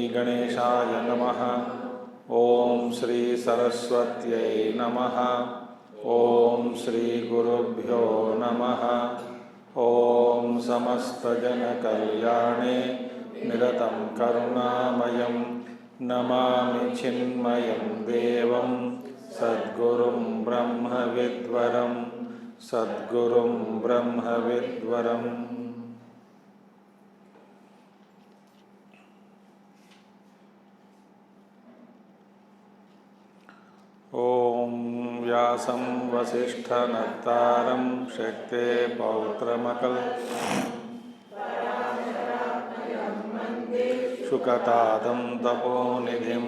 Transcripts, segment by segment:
गणेशाय नमः। ओम श्री सरस्वत्यै नमः। ओम श्री गुरुभ्यो नमः। ओम समस्तजनकल्याणे निरतं करुणामयं नमामि चिन्मयं देवं सद्गुरुं ब्रह्मविद्वरं सद्गुरुं ब्रह्मविद्वरम्। ओम व्यासं वसिष्ठनत्तारं शक्ते पौत्रमकल शुकतादं तपोनिधिं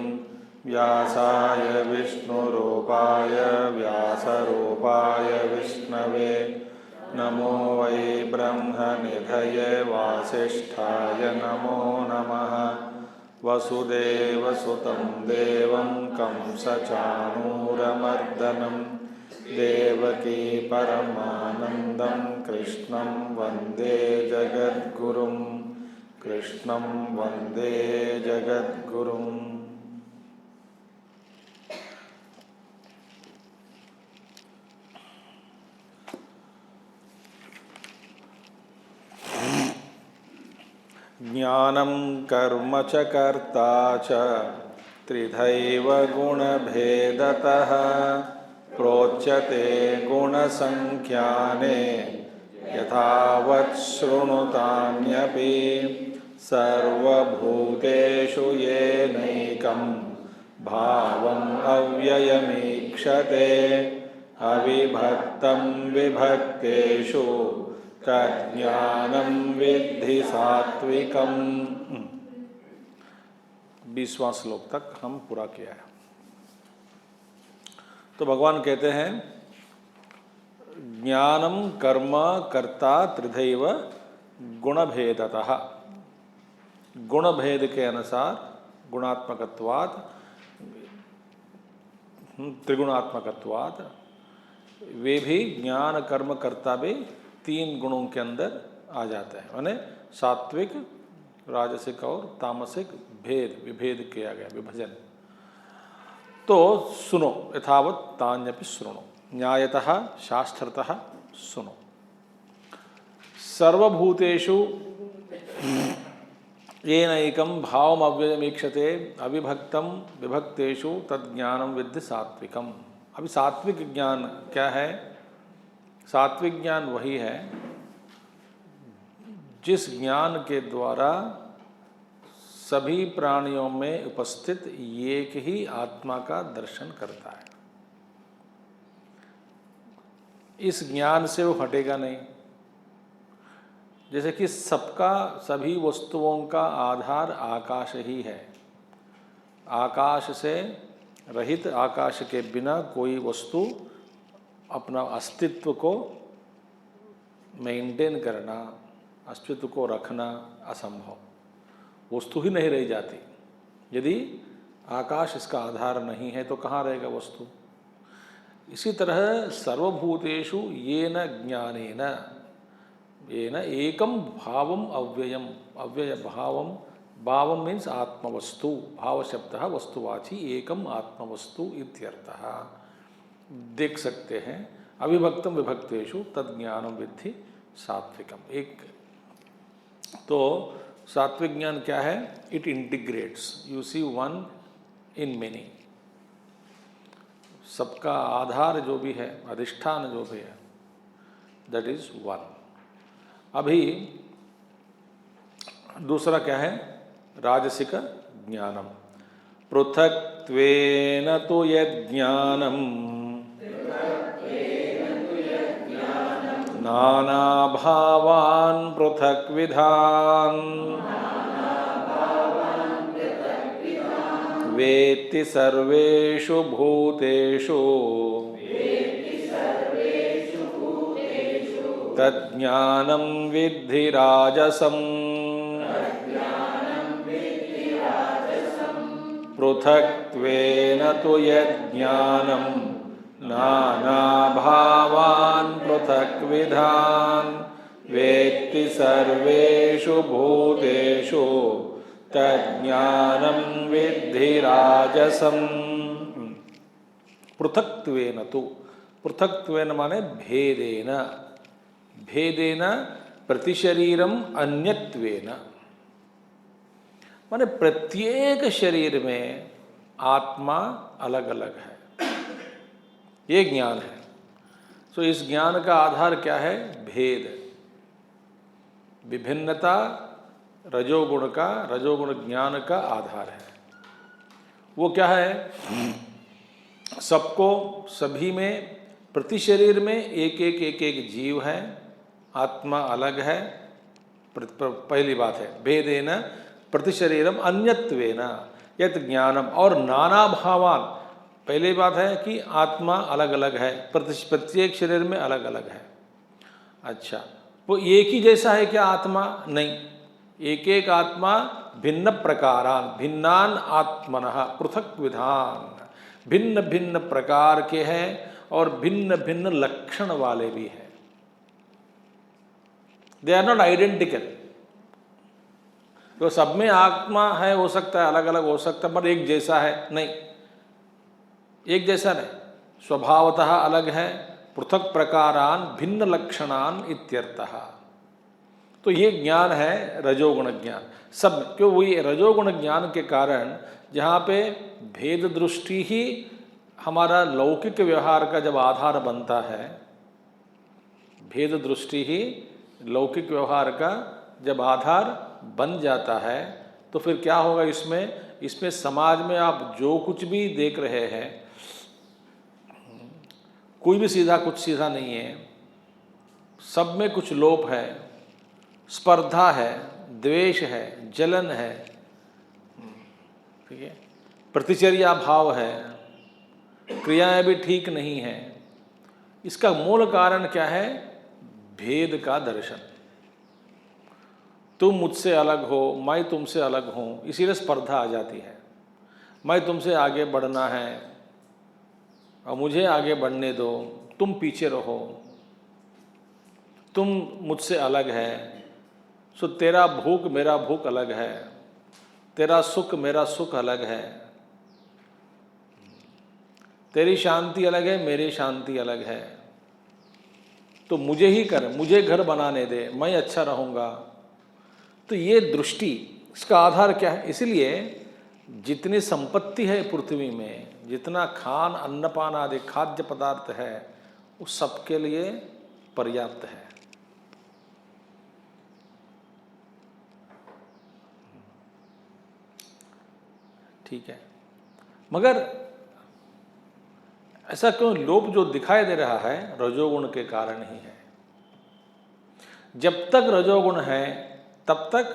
व्यासाय विष्णुरूपाय व्यासरूपाय विष्णवे नमो वै ब्रह्मनिधये वासिष्ठाय नमो नमः। वसुदेवसुतं देवं कंसचाणूरमर्दनं देवकी परमानन्दं कृष्णं वन्दे जगद्गुरुं कृष्णं वन्दे जगद्गुरुम्। ज्ञानं कर्म च कर्ता च त्रिधैव गुणभेदतः प्रोच्यते गुणसंख्याने यथावत् शृणुतान्यपि सर्वभूतेषु येनैकं भावम् अव्ययमीक्षते अविभक्तं विभक्तेषु तज्ज्ञानं विद्धि सात्विकम्। 20वां श्लोक तक हम पूरा किया है। तो भगवान कहते हैं ज्ञानम कर्म कर्ता त्रिधैव गुणभेदतः, गुणभेद के अनुसार गुणात्मकत्वात् त्रिगुणात्मकत्वात् वे भी ज्ञान कर्म कर्ता भी 3 गुणों के अंदर आ जाते हैं। माने सात्विक, राजसिक और तामसिक भेद विभेद किया गया, विभजन। तो सुनो, यथावत् तान्यपि शृणु, न्यायतः शास्त्रतः सुनो। सर्वभूतेषु येनैकं भावम् अव्ययमीक्षते अविभक्तं विभक्तेषु तज्ज्ञानं विद्धि सात्विकम्। अभी सात्विक ज्ञान क्या है? सात्विक ज्ञान वही है जिस ज्ञान के द्वारा सभी प्राणियों में उपस्थित एक ही आत्मा का दर्शन करता है। इस ज्ञान से वो हटेगा नहीं। जैसे कि सबका, सभी वस्तुओं का आधार आकाश ही है। आकाश से रहित, आकाश के बिना कोई वस्तु अपना अस्तित्व को मेंटेन करना, अस्तित्व को रखना असंभव। वस्तु ही नहीं रह जाती। यदि आकाश इसका आधार नहीं है तो कहाँ रहेगा वस्तु? इसी तरह सर्वभूतेषु येन ज्ञानेन, येन एकम भावम अव्ययम, अव्यय भावम, भावम मीन्स आत्मवस्तु, भाव शब्दः वस्तुवाची एकम आत्मवस्तु इत्यर्थः। देख सकते हैं अविभक्तम विभक्तेषु तज्ज्ञानम विद्धि सात्विकम। एक तो सात्विक ज्ञान क्या है? It integrates, you see one in many. सबका आधार जो भी है, अधिष्ठान जो भी है, दैट इज वन। अभी दूसरा क्या है? राजसिक ज्ञानम। पृथक्त्वेन तु यज्ञानम नानाभावान् पृथक् पृथक्विधान् वेत्ति सर्वेषु भूतेषु तज्ज्ञानं विद्धि राजसम् पृथक्त्वेन तु यज्ञानं नानाभावान् पृथक्विधान् वेत्ति सर्वेषु भूतेषु तज्ज्ञानं विद्धि राजसम्। पृथक्त्वेन तु, पृथक्त्वेन माने भेदेन, भेदेन प्रतिशरीरम अन्यत्वेन, माने प्रत्येक शरीर में आत्मा अलग अलग है, ये ज्ञान है। सो इस ज्ञान का आधार क्या है? भेद, विभिन्नता रजोगुण का, रजोगुण ज्ञान का आधार है। वो क्या है? सबको, सभी में, प्रति शरीर में एक एक जीव है, आत्मा अलग है, पहली बात है। भेदेन प्रति शरीरम अन्यत्वेन यत् ज्ञानम, और नाना भावान, पहली बात है कि आत्मा अलग अलग है, प्रत्येक शरीर में अलग अलग है। अच्छा, वो एक ही जैसा है क्या आत्मा? नहीं, एक एक आत्मा भिन्न प्रकारान, भिन्नान आत्मनः पृथक विधान, भिन्न भिन्न प्रकार के हैं और भिन्न भिन्न लक्षण वाले भी हैं। They are not identical. तो सब में आत्मा है, हो सकता है अलग अलग हो सकता है, पर एक जैसा है नहीं, एक जैसा नहीं, स्वभावतः अलग है। पृथक प्रकारान भिन्न लक्षणान इत्यर्थः। तो ये ज्ञान है रजोगुण ज्ञान सब, क्यों? वही रजोगुण ज्ञान के कारण जहाँ पे भेद दृष्टि ही हमारा लौकिक व्यवहार का जब आधार बनता है, भेद दृष्टि ही लौकिक व्यवहार का जब आधार बन जाता है, तो फिर क्या होगा इसमें? इसमें समाज में आप जो कुछ भी देख रहे हैं, कोई भी सीधा कुछ सीधा नहीं है, सब में कुछ लोप है, स्पर्धा है, द्वेष है, जलन है, ठीक है, प्रतिचर्या भाव है, क्रियाएं भी ठीक नहीं हैं। इसका मूल कारण क्या है? भेद का दर्शन। तुम मुझसे अलग हो, मैं तुमसे अलग हूँ, इसीलिए स्पर्धा आ जाती है। मैं तुमसे आगे बढ़ना है और मुझे आगे बढ़ने दो, तुम पीछे रहो, तुम मुझसे अलग है, सो तेरा भूख मेरा भूख अलग है, तेरा सुख मेरा सुख अलग है, तेरी शांति अलग है, मेरी शांति अलग है, तो मुझे ही कर, मुझे घर बनाने दे, मैं अच्छा रहूँगा। तो ये दृष्टि, इसका आधार क्या है? इसलिए जितनी संपत्ति है पृथ्वी में, जितना खान अन्नपान आदि खाद्य पदार्थ है, वो सबके लिए पर्याप्त है। ठीक है, मगर ऐसा क्यों लोभ जो दिखाई दे रहा है? रजोगुण के कारण ही है। जब तक रजोगुण है तब तक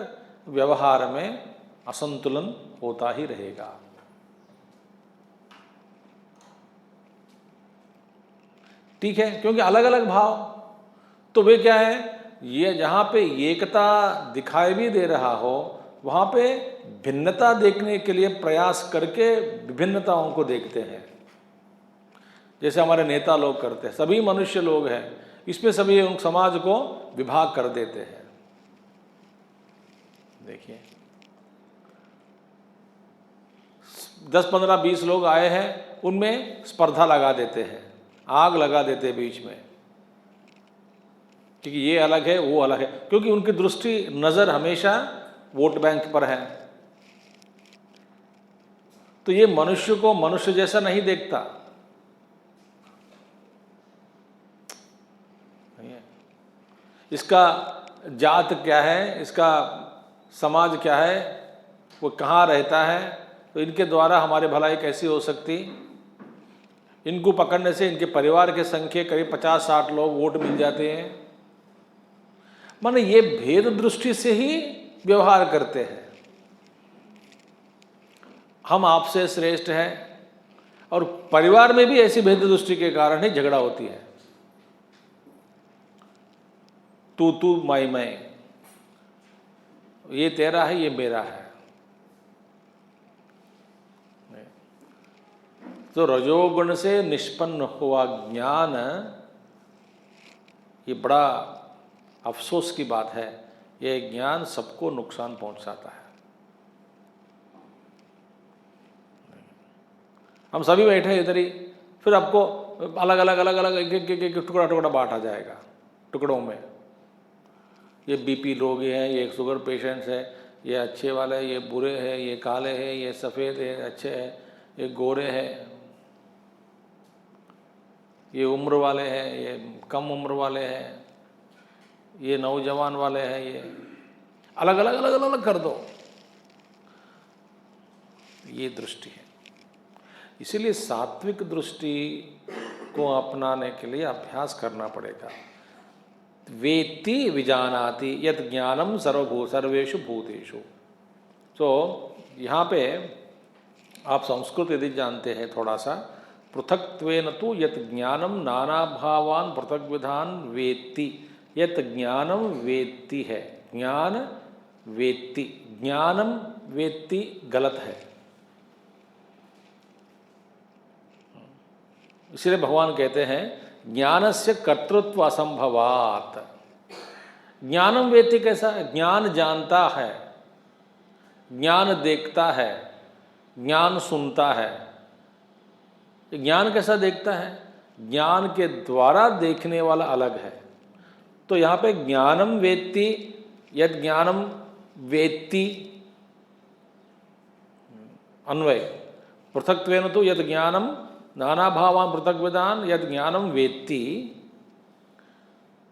व्यवहार में असंतुलन होता ही रहेगा। ठीक है, क्योंकि अलग अलग भाव, तो वे क्या है? ये जहाँ पे एकता दिखाई भी दे रहा हो, वहाँ पे भिन्नता देखने के लिए प्रयास करके विभिन्नताओं को देखते हैं। जैसे हमारे नेता लोग करते हैं, सभी मनुष्य लोग हैं, इसमें सभी समाज को विभाग कर देते हैं। देखिए 10, 15, 20 लोग आए हैं, उनमें स्पर्धा लगा देते हैं, आग लगा देते हैं बीच में, क्योंकि ये अलग है वो अलग है, क्योंकि उनकी दृष्टि नज़र हमेशा वोट बैंक पर है। तो ये मनुष्य को मनुष्य जैसा नहीं देखता। इसका जात क्या है, इसका समाज क्या है, वो कहाँ रहता है, तो इनके द्वारा हमारी भलाई कैसी हो सकती? इनको पकड़ने से इनके परिवार के संख्या करीब 50-60 लोग वोट मिल जाते हैं। माने ये भेद दृष्टि से ही व्यवहार करते हैं। हम आपसे श्रेष्ठ हैं, और परिवार में भी ऐसी भेद दृष्टि के कारण ही झगड़ा होती है। तू मैं, ये तेरा है, ये मेरा है। तो रजोगुण से निष्पन्न हुआ ज्ञान, ये बड़ा अफसोस की बात है, यह ज्ञान सबको नुकसान पहुंचाता है। हम सभी बैठे इधर ही, फिर आपको अलग अलग एक टुकड़ा बांटा जाएगा टुकड़ों में। ये बीपी रोगी हैं, ये शुगर पेशेंट्स है, ये अच्छे वाले, ये बुरे हैं, ये काले हैं, ये सफ़ेद है, अच्छे हैं, ये गोरे हैं, ये उम्र वाले हैं, ये कम उम्र वाले हैं, ये नौजवान वाले हैं, ये अलग अलग कर दो। ये दृष्टि है। इसीलिए सात्विक दृष्टि को अपनाने के लिए अभ्यास करना पड़ेगा। वेत्ति विजानाति यत् ज्ञानम सर्वेषु भूतेषु। तो यहाँ पे आप संस्कृत यदि जानते हैं थोड़ा सा, पृथक्त्वेन तु यत् ज्ञानम नाना भावान पृथक विधान वेत्ति, यत् ज्ञानम वेत्ति है। ज्ञान वेत्ति, ज्ञानम वेत्ति गलत है। इसलिए भगवान कहते हैं ज्ञानस्य कर्तृत्व असंभवात्। ज्ञानम वेत्ति कैसा है? ज्ञान जानता है, ज्ञान देखता है, ज्ञान सुनता है। ज्ञान कैसा देखता है? ज्ञान के द्वारा देखने वाला अलग है। तो यहाँ पे ज्ञानम वेत्ति यद ज्ञानम वेत्ति अन्वय, पृथक्त्वेन तो यद ज्ञानम नाना भावान पृथक विधान यद ज्ञानम वेत्ति,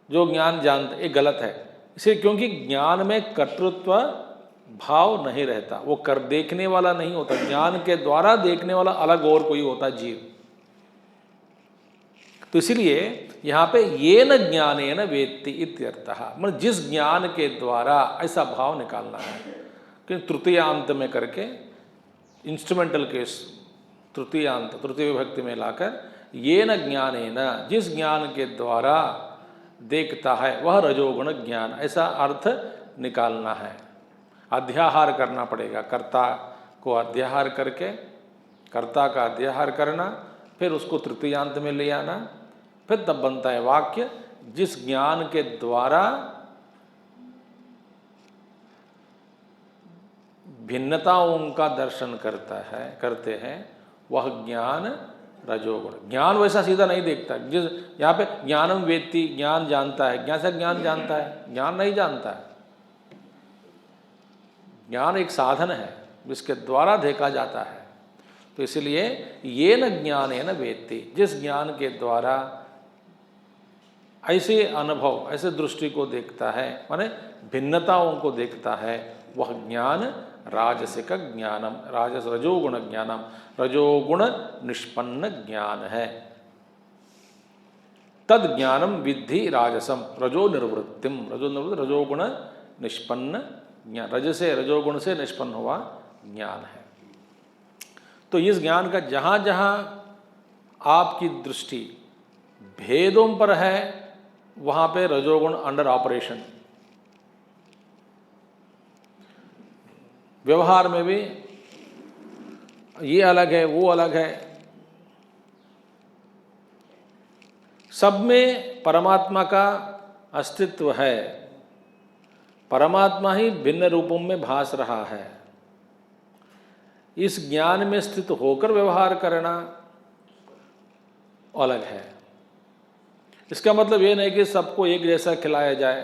जो ज्ञान जानता, ये गलत है। इसे क्योंकि ज्ञान में कर्तृत्व भाव नहीं रहता, वो कर देखने वाला नहीं होता। ज्ञान के द्वारा देखने वाला अलग और कोई होता, जीव। तो इसलिए यहाँ पे ये न ज्ञानेन वेत्ति इत्यर्थः, मतलब जिस ज्ञान के द्वारा, ऐसा भाव निकालना है कि तृतीयांत में करके, इंस्ट्रूमेंटल केस तृतीयांत तृतीय विभक्ति में लाकर, ये न ज्ञानेन, जिस ज्ञान के द्वारा देखता है वह रजोगुण ज्ञान, ऐसा अर्थ निकालना है। अध्याहार करना पड़ेगा, कर्ता को अध्याहार करके, कर्ता का अध्याहार करना, फिर उसको तृतीयांत में ले आना, फिर तब बनता है वाक्य। जिस ज्ञान के द्वारा भिन्नताओं का दर्शन करते हैं वह ज्ञान रजोगुण। ज्ञान वैसा सीधा नहीं देखता। जिस यहाँ पे ज्ञानम वेत्ति, ज्ञान जानता है, ज्ञान से ज्ञान जानता है, ज्ञान नहीं जानता है। ज्ञान एक साधन है जिसके द्वारा देखा जाता है। तो इसलिए ये न ज्ञानेन वेत्ति, जिस ज्ञान के द्वारा ऐसे अनुभव, ऐसे दृष्टि को देखता है, माने भिन्नताओं को देखता है, वह ज्ञान राजसिक ज्ञानम, राजस रजोगुण ज्ञानम, रजोगुण निष्पन्न ज्ञान है। तद ज्ञानम विद्धि राजसम रजो निर्वृत्तिम, रजोगुण निष्पन्न ज्ञान, रजोगुण से निष्पन्न हुआ ज्ञान है। तो इस ज्ञान का जहाँ जहाँ आपकी दृष्टि भेदों पर है, वहाँ पे रजोगुण अंडर ऑपरेशन। व्यवहार में भी ये अलग है, वो अलग है, सब में परमात्मा का अस्तित्व है। परमात्मा ही भिन्न रूपों में भास रहा है। इस ज्ञान में स्थित होकर व्यवहार करना अलग है। इसका मतलब ये नहीं कि सबको एक जैसा खिलाया जाए,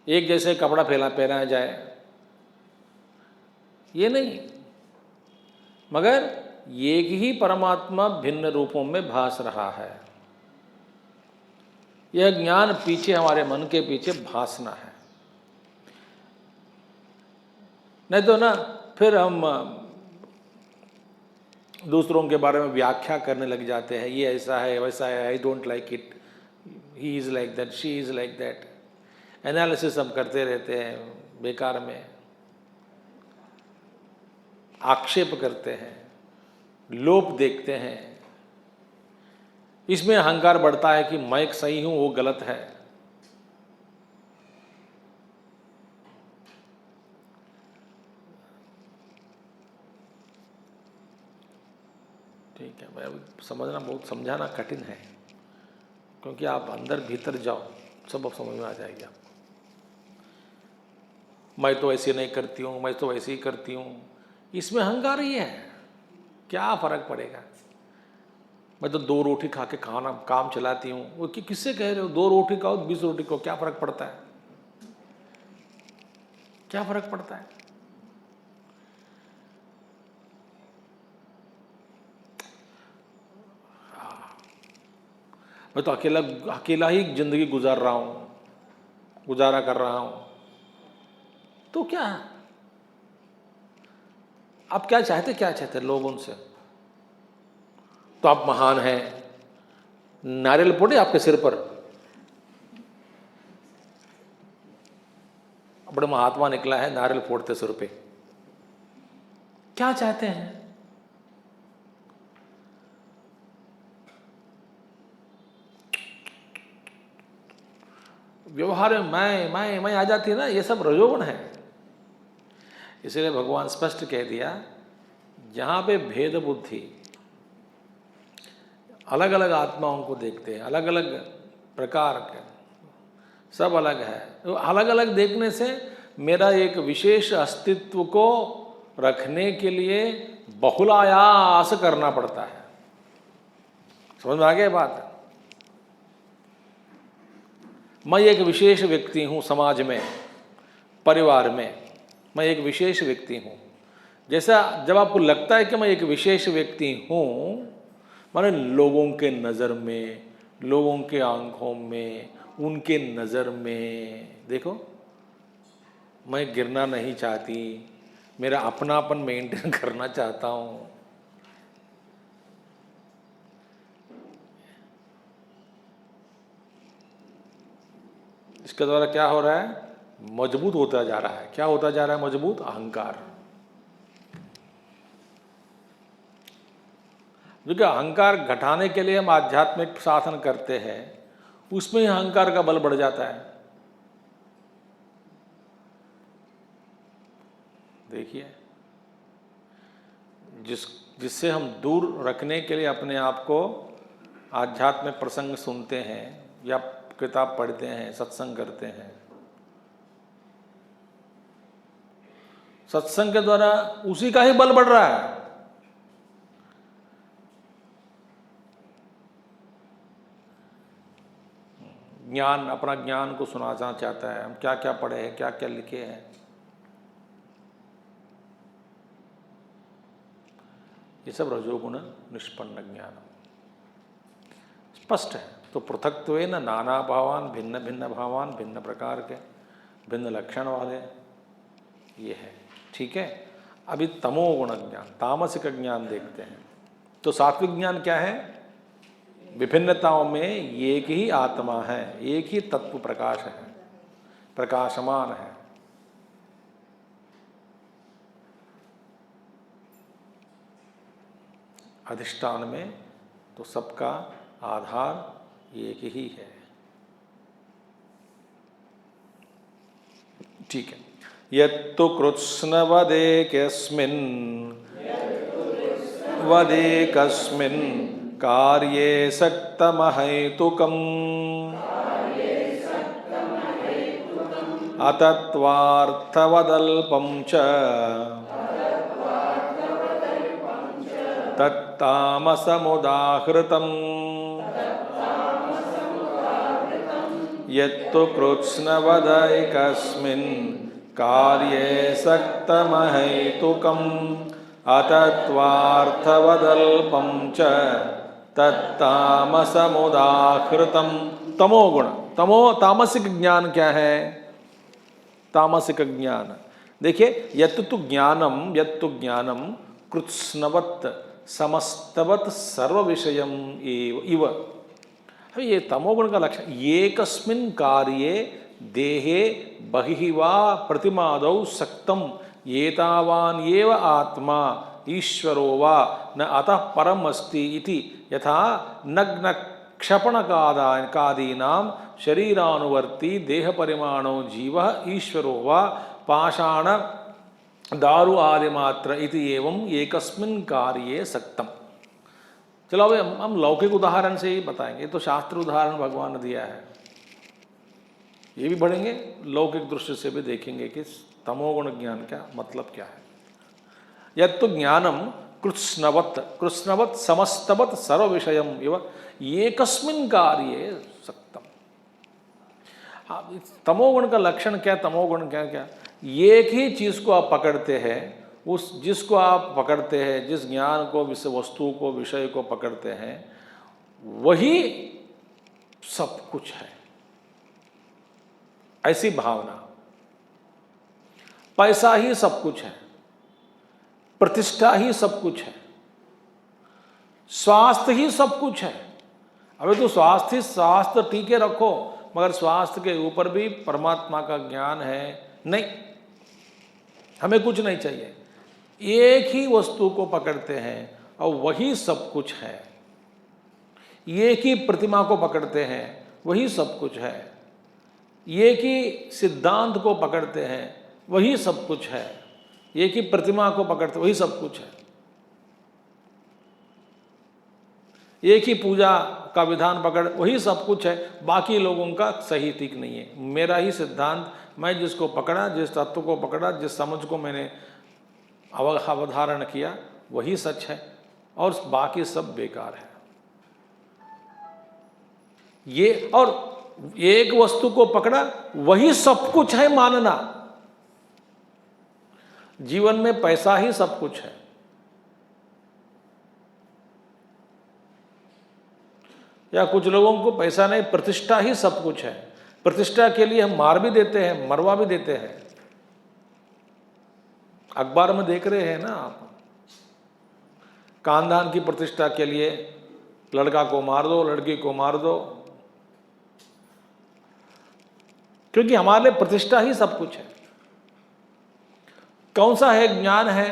एक जैसे कपड़ा पहनाया जाए, ये नहीं, मगर एक ही परमात्मा भिन्न रूपों में भास रहा है। यह ज्ञान पीछे, हमारे मन के पीछे भासना है। नहीं तो ना फिर हम दूसरों के बारे में व्याख्या करने लग जाते हैं, ये ऐसा है, वैसा है, I don't like it, he is like that, she is like that. Analysis हम करते रहते हैं बेकार में, आक्षेप करते हैं, लोभ देखते हैं। इसमें अहंकार बढ़ता है कि मैं सही हूं, वो गलत है। ठीक है, मैं समझना बहुत, समझाना कठिन है, क्योंकि आप अंदर भीतर जाओ सब समझ में आ जाएगी आपको। मैं तो ऐसे नहीं करती हूँ, मैं तो ऐसे ही करती हूँ, इसमें अहंकार ही है। क्या फर्क पड़ेगा? मैं तो 2 रोटी खा के खाना काम चलाती हूँ। वो किससे कह रहे हो? 2 रोटी खाओ 20 रोटी खाओ, क्या फर्क पड़ता है? क्या फर्क पड़ता है? मैं तो अकेला अकेला ही जिंदगी गुजार रहा हूँ, गुजारा कर रहा हूँ, तो क्या? आप क्या चाहते, क्या चाहते लोगों से? तो आप महान हैं, नारियल फोड़े आपके सिर पर, बड़े महात्मा निकला है, नारियल फोड़ते सिर पे। क्या चाहते हैं? व्यवहार में मैं आ जाती है ना, ये सब रजोगुण है। इसलिए भगवान स्पष्ट कह दिया, जहां पे भेद बुद्धि, अलग अलग आत्माओं को देखते हैं, अलग अलग प्रकार के, सब अलग है, तो अलग अलग देखने से मेरा एक विशेष अस्तित्व को रखने के लिए बहुलायास करना पड़ता है। समझ में आ गया बात? मैं एक विशेष व्यक्ति हूँ समाज में, परिवार में, मैं एक विशेष व्यक्ति हूँ। जैसा जब आपको लगता है कि मैं एक विशेष व्यक्ति हूँ, माने लोगों के नज़र में, लोगों के आंखों में, उनके नज़र में, देखो मैं गिरना नहीं चाहती, मेरा अपनापन मेंटेन करना चाहता हूँ। इसके द्वारा क्या हो रहा है? मजबूत होता जा रहा है। क्या होता जा रहा है मजबूत? अहंकार। जो कि अहंकार घटाने के लिए हम आध्यात्मिक साधन करते हैं, उसमें ही अहंकार का बल बढ़ जाता है। देखिए, जिससे हम दूर रखने के लिए अपने आप को आध्यात्मिक प्रसंग सुनते हैं या किताब पढ़ते हैं, सत्संग करते हैं, सत्संग के द्वारा उसी का ही बल बढ़ रहा है। ज्ञान, अपना ज्ञान को सुनाना चाहता है, हम क्या क्या पढ़े हैं, क्या क्या लिखे हैं, ये सब रजोगुण निष्पन्न ज्ञान स्पष्ट है। तो पृथक्त्वेन नाना भावान, भिन्न भिन्न भावान, भिन्न प्रकार के, भिन्न लक्षण वाले, ये है। ठीक है, अभी तमोगुण ज्ञान, तामसिक ज्ञान देखते हैं। तो सात्विक ज्ञान क्या है? विभिन्नताओं में एक ही आत्मा है, एक ही तत्व प्रकाश है, प्रकाशमान है। अधिष्ठान में तो सबका आधार एक ही है। ठीक है, यत्तु कृत्स्नवदेकस्मिन् वदेकस्मिन् कार्ये सक्तमहैतुकम् अतत्वार्थवदल्पं च तत्तामसमुदाहृतम् यत्तु कृत्स्नवदैकस्मिन् कार्ये सक्तमहैतुकम् अतत्वार्थवदल्पं च तत्तामसमुदाहृतम्। तमोगुण, तामसिक ज्ञान क्या है? तामसिक ज्ञान देखिए, यत्तु ज्ञानम कृत्स्नवत् समस्तवत् सर्व विषयम इव। ये तमोगुण का लक्षण, एकस्मिन् कार्ये देहे बहिः वा प्रतिमादौ सक्तम एतावान् एव आत्मा ईश्वरो वा न अतः परम अस्ति इति यथा नग्न क्षपणकादीनां शरीरानुवर्ती देह परिमाणो जीवः ईश्वरो वा पाषाण दारु आदि मात्र इति एवं एकस्मिन् कार्ये सक्तम। चलो अब हम लौकिक उदाहरण से ही बताएंगे, तो शास्त्र उदाहरण भगवान ने दिया है, ये भी पढ़ेंगे, लौकिक दृष्टि से भी देखेंगे कि तमोगुण ज्ञान क्या मतलब क्या है। यत् तो ज्ञानम कृत्स्नवत् समस्तवत् सर्व विषयम इव एकस्मिन् कार्ये सक्तम। तमोगुण का लक्षण क्या, तमोगुण क्या क्या, एक ही चीज को आप पकड़ते हैं, उस जिसको आप पकड़ते हैं, जिस ज्ञान को, वस्तु को, विषय को पकड़ते हैं, वही सब कुछ है, ऐसी भावना। पैसा ही सब कुछ है, प्रतिष्ठा ही सब कुछ है, स्वास्थ्य ही सब कुछ है। अबे तो स्वास्थ्य ठीक है रखो, मगर स्वास्थ्य के ऊपर भी परमात्मा का ज्ञान है नहीं, हमें कुछ नहीं चाहिए। एक ही वस्तु को पकड़ते हैं और वही सब कुछ है, एक ही प्रतिमा को पकड़ते हैं वही सब कुछ है, एक ही सिद्धांत को पकड़ते हैं वही सब कुछ है, एक ही प्रतिमा को पकड़ते वही सब कुछ है, एक ही पूजा का विधान पकड़ वही सब कुछ है, बाकी लोगों का सही ठीक नहीं है। मेरा ही सिद्धांत, मैं जिसको पकड़ा, जिस तत्व को पकड़ा, जिस समझ को मैंने अवधारण किया वही सच है और बाकी सब बेकार है। ये और एक वस्तु को पकड़ा वही सब कुछ है मानना। जीवन में पैसा ही सब कुछ है, या कुछ लोगों को पैसा नहीं, प्रतिष्ठा ही सब कुछ है। प्रतिष्ठा के लिए हम मार भी देते हैं, मरवा भी देते हैं। अखबार में देख रहे हैं ना आप, खानदान की प्रतिष्ठा के लिए लड़का को मार दो, लड़की को मार दो, क्योंकि हमारे लिए प्रतिष्ठा ही सब कुछ है। कौन सा है ज्ञान है,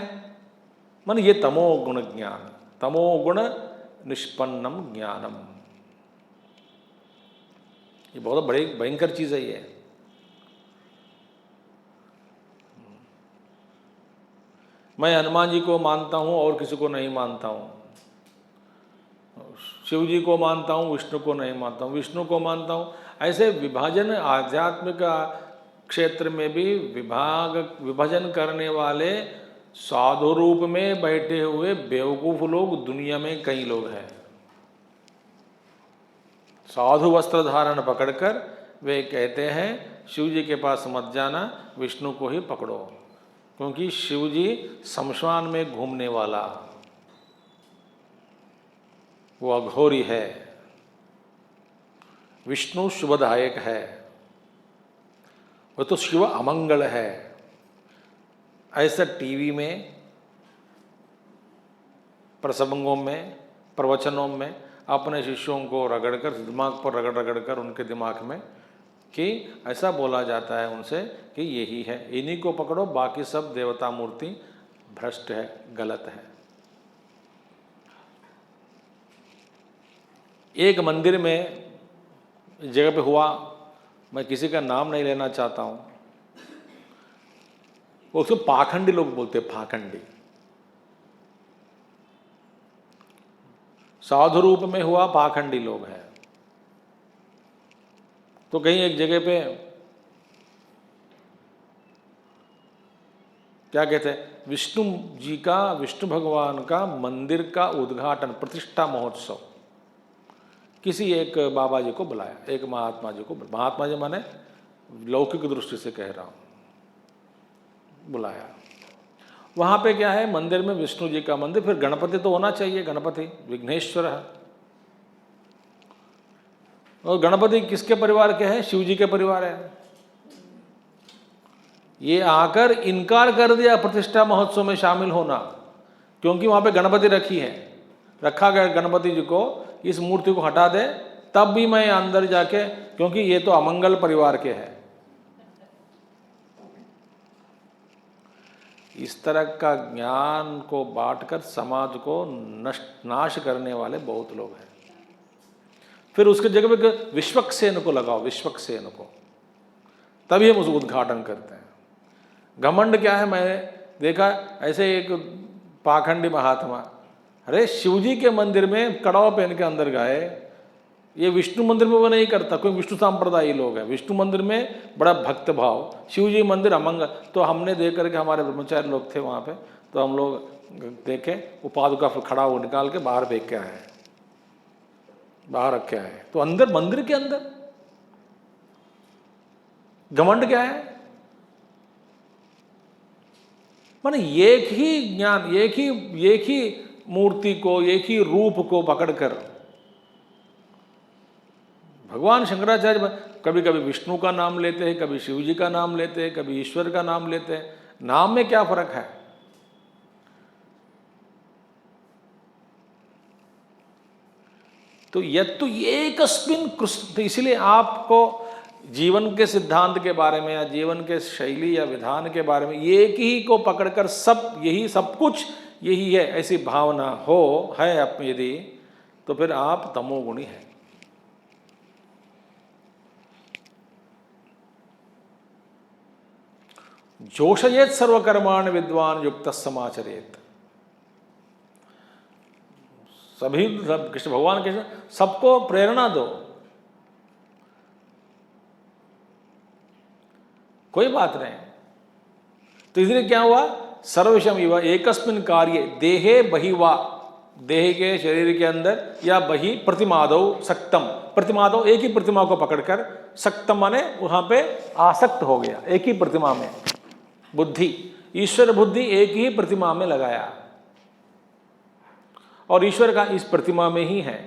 मन ये तमोगुण ज्ञान, तमोगुण निष्पन्नम ज्ञानम, ये बहुत बड़ी भयंकर चीज है ये। मैं हनुमान जी को मानता हूं और किसी को नहीं मानता हूं, शिव जी को मानता हूं, विष्णु को नहीं मानता हूं, विष्णु को मानता हूं। ऐसे विभाजन आध्यात्मिक क्षेत्र में भी विभाजन करने वाले साधु रूप में बैठे हुए बेवकूफ लोग दुनिया में कई लोग हैं। साधु वस्त्र धारण पकड़कर वे कहते हैं शिव जी के पास मत जाना, विष्णु को ही पकड़ो, क्योंकि शिव जी शमशान में घूमने वाला वो अघोरी है, विष्णु शुभदायक है, वो तो शिव अमंगल है। ऐसा टीवी में, प्रसंगों में, प्रवचनों में अपने शिष्यों को रगड़कर, दिमाग पर रगड़ कर उनके दिमाग में कि ऐसा बोला जाता है उनसे कि यही है, इन्हीं को पकड़ो, बाकी सब देवता मूर्ति भ्रष्ट है, गलत है। एक मंदिर में जगह पे हुआ, मैं किसी का नाम नहीं लेना चाहता हूँ, उसको पाखंडी लोग बोलते हैं, पाखंडी। साधु रूप में हुआ, पाखंडी लोग हैं। तो कहीं एक जगह पे क्या कहते हैं, विष्णु जी का, विष्णु भगवान का मंदिर का उद्घाटन, प्रतिष्ठा महोत्सव, किसी एक बाबा जी को बुलाया, एक महात्मा जी को, महात्मा जी माने लौकिक दृष्टि से कह रहा हूं, बुलाया। वहां पे क्या है, मंदिर में विष्णु जी का मंदिर, फिर गणपति तो होना चाहिए, गणपति विघ्नेश्वर है। और गणपति किसके परिवार के हैं, शिव जी के परिवार है। ये आकर इनकार कर दिया प्रतिष्ठा महोत्सव में शामिल होना, क्योंकि वहां पे गणपति रखा गया गणपति जी को, इस मूर्ति को हटा दे तब भी मैं अंदर जाके, क्योंकि ये तो अमंगल परिवार के हैं, इस तरह का ज्ञान को बांटकर समाज को नाश करने वाले बहुत लोग हैं। फिर उसके जगह पे विश्वक्सेन को लगाओ, विश्वक्सेन को, तभी हम उसको उद्घाटन करते हैं। घमंड क्या है, मैंने देखा ऐसे एक पाखंडी महात्मा, अरे शिवजी के मंदिर में कड़ाव पहन के अंदर गए, ये विष्णु मंदिर में वो नहीं करता, कोई विष्णु सांप्रदायी लोग हैं, विष्णु मंदिर में बड़ा भक्त भाव, शिवजी मंदिर अमंगल। तो हमने देख करके, हमारे ब्रह्मचारी लोग थे वहाँ पे, तो हम लोग देखे वो पादुका फिर खड़ा वो निकाल के बाहर फेंक के आए, बाहर रख के आए। तो अंदर मंदिर के अंदर घमंड क्या है? माने एक ही ज्ञान, एक ही मूर्ति को, एक ही रूप को पकड़कर भगवान शंकराचार्य कभी कभी विष्णु का नाम लेते हैं, कभी शिव जी का नाम लेते हैं, कभी ईश्वर का नाम लेते हैं। नाम में क्या फर्क है? तो यत्तु एकस्मिन् कृष्ण। तो इसलिए आपको जीवन के सिद्धांत के बारे में या जीवन के शैली या विधान के बारे में एक ही को पकड़कर सब यही, सब कुछ यही है, ऐसी भावना है आप यदि, तो फिर आप तमोगुणी हैं। जोशयेत सर्वकर्माण विद्वान युक्त समाचरेत। सभी सब कृष्ण भगवान के सबको प्रेरणा दो, कोई बात नहीं। तो इसलिए क्या हुआ, सर्वशम इव एकस्मिन् कार्ये देहे बहिवा, देह के शरीर के अंदर या बहि प्रतिमादौ सक्तम, प्रतिमादौ एक ही प्रतिमा को पकड़कर, सक्तम माने वहां पे आसक्त हो गया, एक ही प्रतिमा में बुद्धि, ईश्वर बुद्धि एक ही प्रतिमा में लगाया और ईश्वर का इस प्रतिमा में ही है।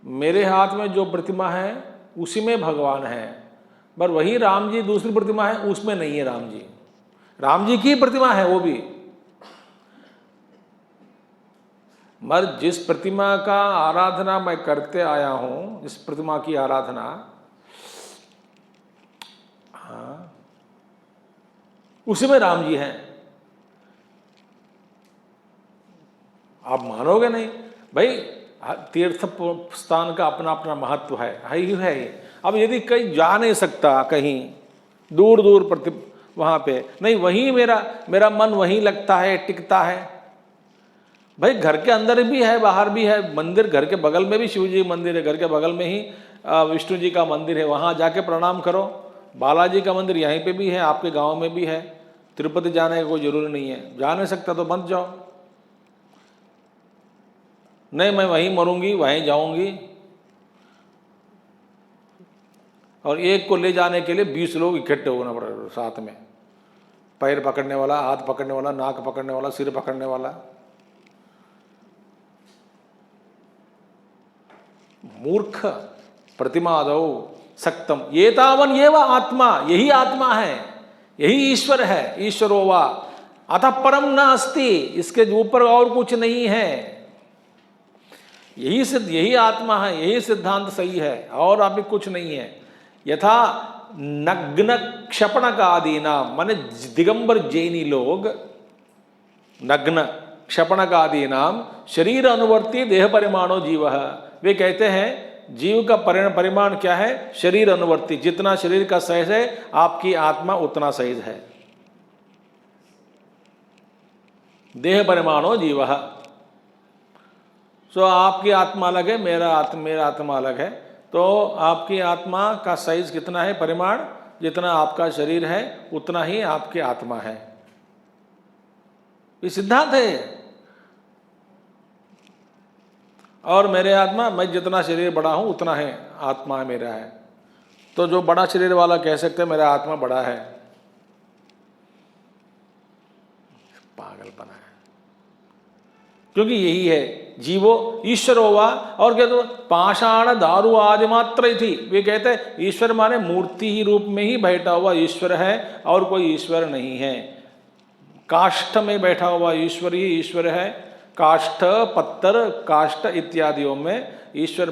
मेरे हाथ में जो प्रतिमा है उसी में भगवान है, पर वही राम जी दूसरी प्रतिमा है उसमें नहीं है। राम जी की प्रतिमा है वो भी, मगर जिस प्रतिमा का आराधना मैं करते आया हूं, जिस प्रतिमा की आराधना, हाँ, उसी में राम जी हैं। आप मानोगे नहीं भाई, तीर्थ स्थान का अपना अपना महत्व है ही है। अब यदि कहीं जा नहीं सकता, कहीं दूर दूर वहां पे नहीं, वहीं मेरा मन वहीं लगता है, टिकता है। भाई घर के अंदर भी है, बाहर भी है मंदिर, घर के बगल में भी शिव जी मंदिर है, घर के बगल में ही विष्णु जी का मंदिर है, वहां जाके प्रणाम करो। बालाजी का मंदिर यहीं पे भी है, आपके गांव में भी है। तिरुपति जाने का कोई जरूरी नहीं है, जा नहीं सकता तो मत जाओ। नहीं मैं वहीं मरूंगी, वहीं जाऊंगी, और एक को ले जाने के लिए 20 लोग इकट्ठे होना पड़ेगा साथ में, पैर पकड़ने वाला, हाथ पकड़ने वाला, नाक पकड़ने वाला, सिर पकड़ने वाला। मूर्ख प्रतिमादौ सक्तम एतावन एव आत्मा, यही आत्मा है, यही ईश्वर है। ईश्वरो वा अतः परम न अस्ति, इसके ऊपर और कुछ नहीं है। यही आत्मा है, यही सिद्धांत सही है, और अभी कुछ नहीं है। यथा नग्न क्षपणक आदि नाम, माने दिगंबर जैनी लोग, नग्न क्षपणक आदि नाम शरीर अनुवर्ती देह परिमाणो जीव, वे कहते हैं जीव का परिमाण क्या है, शरीर अनुवर्ती, जितना शरीर का साइज है आपकी आत्मा उतना साइज है। देह परिमाणो जीव, सो आपकी आत्मा अलग है, मेरा आत्मा अलग है। तो आपकी आत्मा का साइज कितना है, परिमाण, जितना आपका शरीर है उतना ही आपकी आत्मा है। ये सिद्धांत है। और मेरे आत्मा, मैं जितना शरीर बड़ा हूं उतना है आत्मा मेरा है। तो जो बड़ा शरीर वाला कह सकते हैं मेरा आत्मा बड़ा है, पागलपना है। क्योंकि यही है जीवो ईश्वरो वा, और क्या तो पाषाण दारु आदि मात्र थी। वे कहते हैं ईश्वर माने मूर्ति ही रूप में ही बैठा हुआ ईश्वर है, और कोई ईश्वर नहीं है। काष्ठ में बैठा हुआ ईश्वर ही ईश्वर है। काष्ठ, पत्थर, काष्ठ इत्यादियों में ईश्वर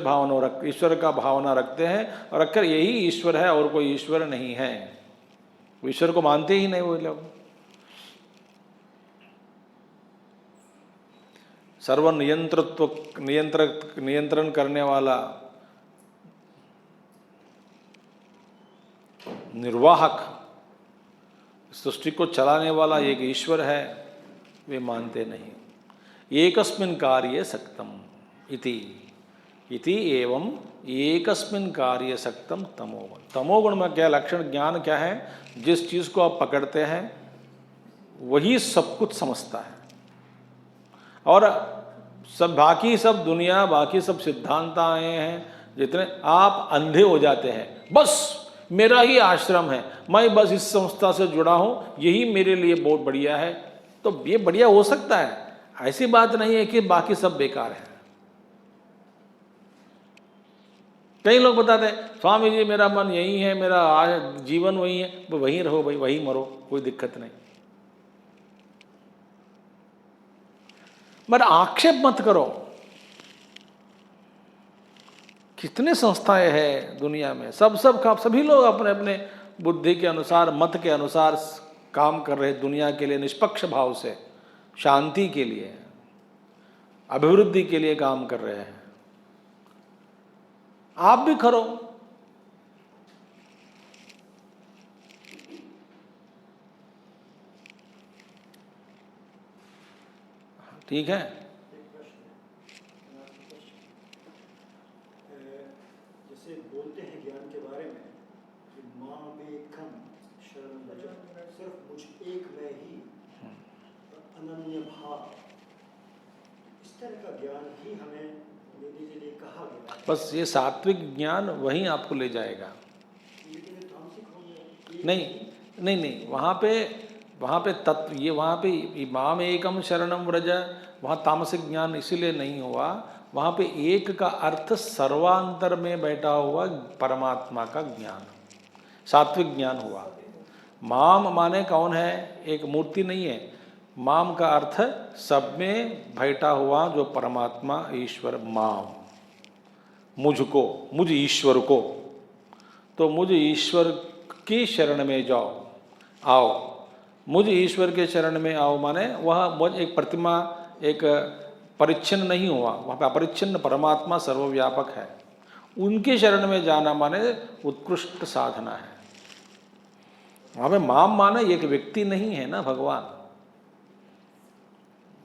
का भावना रखते हैं, और रखकर यही ईश्वर है और कोई ईश्वर नहीं है। ईश्वर को मानते ही नहीं वो लोग। सर्व नियंत्रण करने वाला निर्वाहक, सृष्टि को चलाने वाला एक ईश्वर है, वे मानते नहीं। एकस्मिन् कार्ये सक्तम इति एवं एकस्मिन् कार्ये सक्तम तमोगुण। तमोगुण में क्या लक्षण, ज्ञान क्या है? जिस चीज को आप पकड़ते हैं वही सब कुछ समझता है, और सब बाकी सब दुनिया, बाकी सब सिद्धांत आए हैं जितने, आप अंधे हो जाते हैं। बस मेरा ही आश्रम है, मैं बस इस संस्था से जुड़ा हूं, यही मेरे लिए बहुत बढ़िया है। तो ये बढ़िया हो सकता है, ऐसी बात नहीं है कि बाकी सब बेकार है। कई लोग बताते हैं स्वामी जी मेरा मन यही है, मेरा जीवन वही है, तो वहीं रहो भाई, वहीं मरो, कोई दिक्कत नहीं। मगर आक्षेप मत करो। कितने संस्थाएं हैं दुनिया में, सभी लोग अपने अपने बुद्धि के अनुसार, मत के अनुसार काम कर रहे, दुनिया के लिए निष्पक्ष भाव से, शांति के लिए, अभिवृद्धि के लिए काम कर रहे हैं। आप भी करो। ठीक है। जैसे बोलते हैं ज्ञान के बारे में कि मामेकं शरणं व्रज, सिर्फ मुझ एक में ही अनन्य भाव, इस तरह का ज्ञान ही हमें लेने के लिए कहा गया है। बस ये सात्विक ज्ञान वहीं आपको ले जाएगा। नहीं नहीं नहीं, वहाँ पे तत्व, ये वहाँ पे इमाम एकम शरणम व्रज, वहाँ तामसिक ज्ञान इसीलिए नहीं हुआ। वहाँ पे एक का अर्थ सर्वांतर में बैठा हुआ परमात्मा का ज्ञान, सात्विक ज्ञान हुआ। माम माने कौन है? एक मूर्ति नहीं है। माम का अर्थ सब में बैठा हुआ जो परमात्मा ईश्वर, माम, मुझको, मुझ ईश्वर को। तो मुझ ईश्वर की शरण में जाओ, आओ, मुझ ईश्वर के शरण में आओ, माने वह एक प्रतिमा, एक परिच्छिन्न नहीं हुआ, वहाँ पे अपरिच्छिन्न परमात्मा सर्वव्यापक है। उनके शरण में जाना माने उत्कृष्ट साधना है। वहाँ पे माम माने एक व्यक्ति नहीं है ना भगवान।